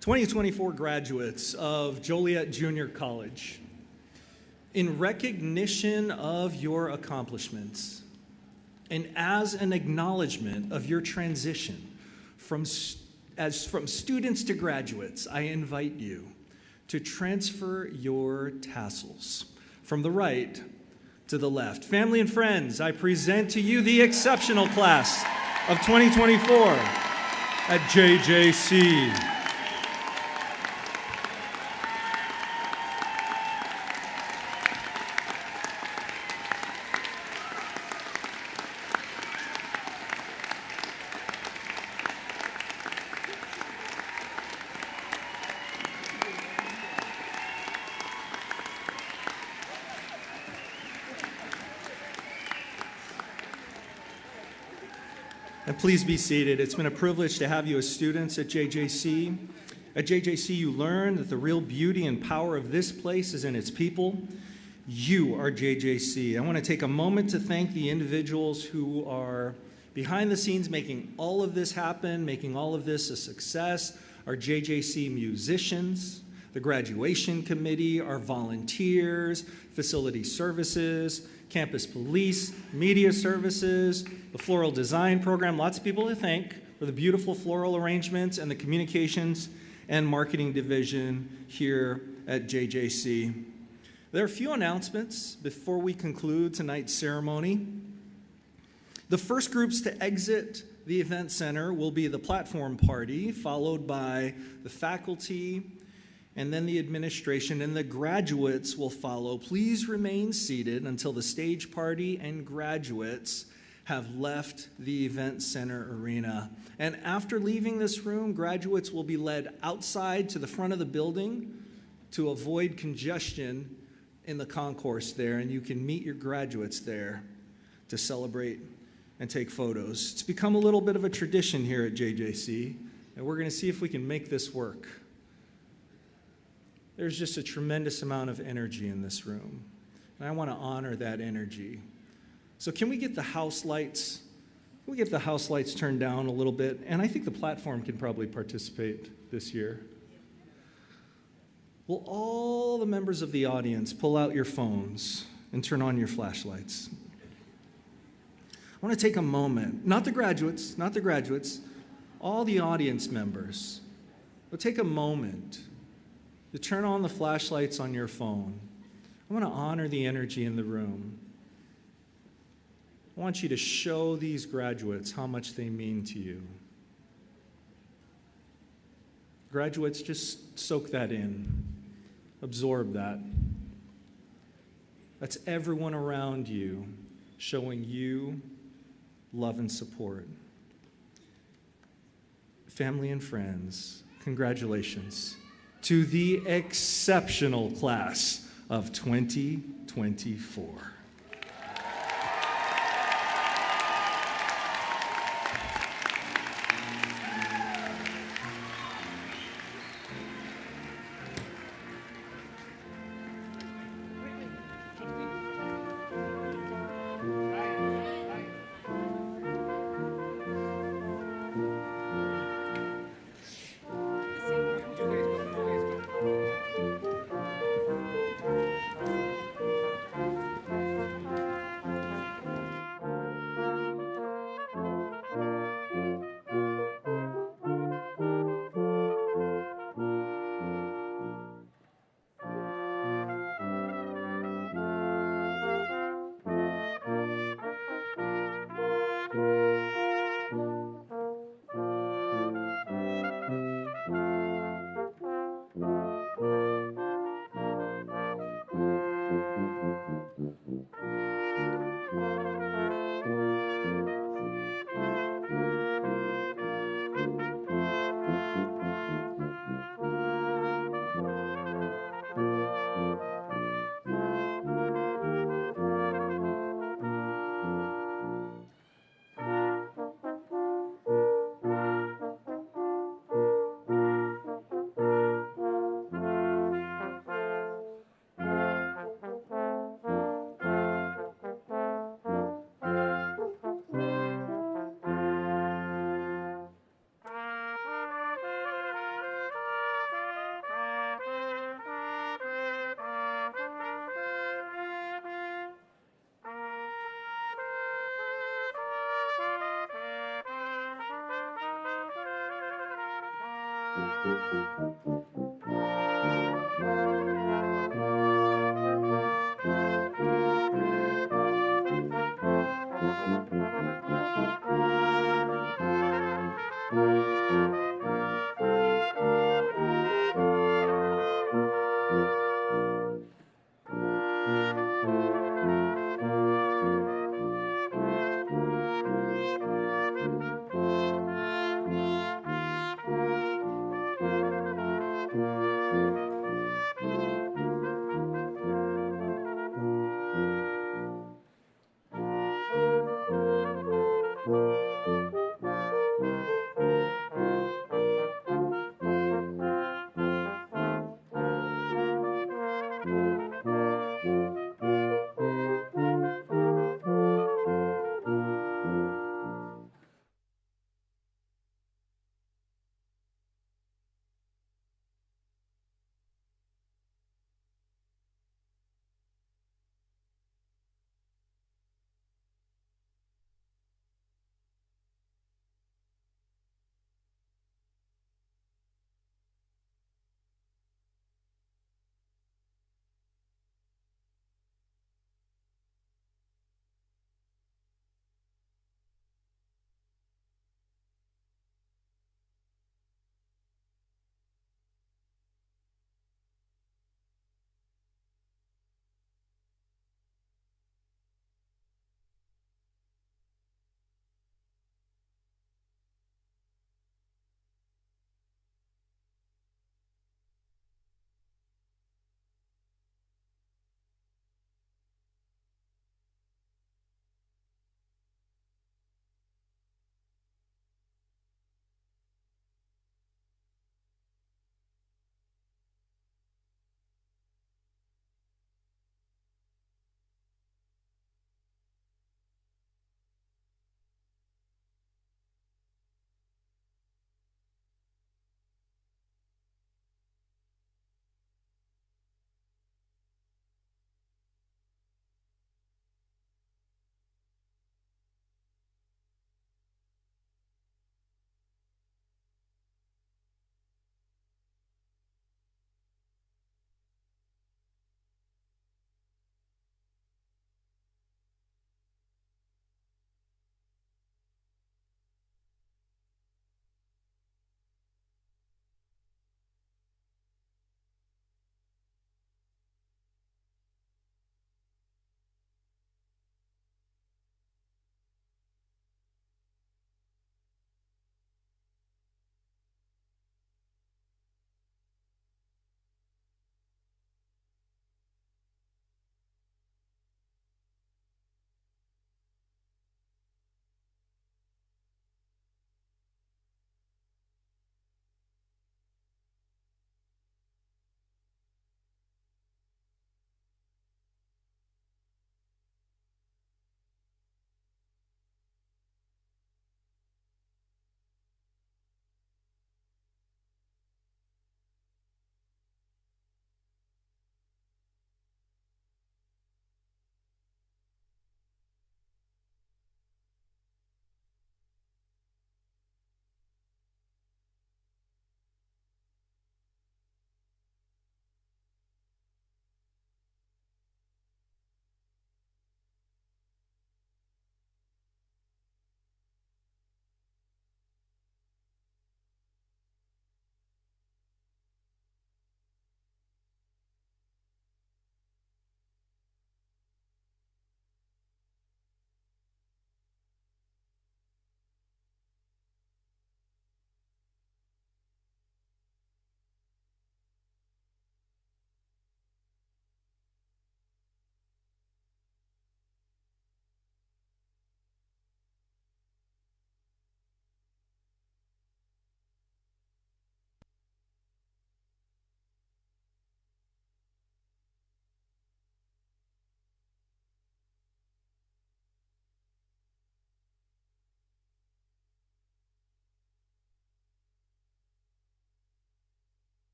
2024 graduates of Joliet Junior College, in recognition of your accomplishments and as an acknowledgement of your transition from students to graduates, I invite you to transfer your tassels from the right to the left. Family and friends, I present to you the exceptional class of 2024 at JJC. And please be seated. It's been a privilege to have you as students at JJC. At JJC, you learn that the real beauty and power of this place is in its people. You are JJC. I want to take a moment to thank the individuals who are behind the scenes making all of this happen, making all of this a success. Our JJC musicians, the graduation committee, our volunteers, facility services, campus police, media services, the floral design program. Lots of people to thank for the beautiful floral arrangements, and the communications and marketing division here at JJC. There are a few announcements before we conclude tonight's ceremony. The first groups to exit the event center will be the platform party, followed by the faculty, and then the administration, and the graduates will follow. Please remain seated until the stage party and graduates have left the event center arena. And after leaving this room, graduates will be led outside to the front of the building to avoid congestion in the concourse there, and you can meet your graduates there to celebrate and take photos. It's become a little bit of a tradition here at JJC, and we're going to see if we can make this work. There's just a tremendous amount of energy in this room, and I want to honor that energy. So can we get the house lights? Can we get the house lights turned down a little bit? And I think the platform can probably participate this year. Will all the members of the audience pull out your phones and turn on your flashlights? I want to take a moment, not the graduates, all the audience members. We'll take a moment to turn on the flashlights on your phone. I want to honor the energy in the room. I want you to show these graduates how much they mean to you. Graduates, just soak that in. Absorb that. That's everyone around you showing you love and support. Family and friends, congratulations to the exceptional class of 2024.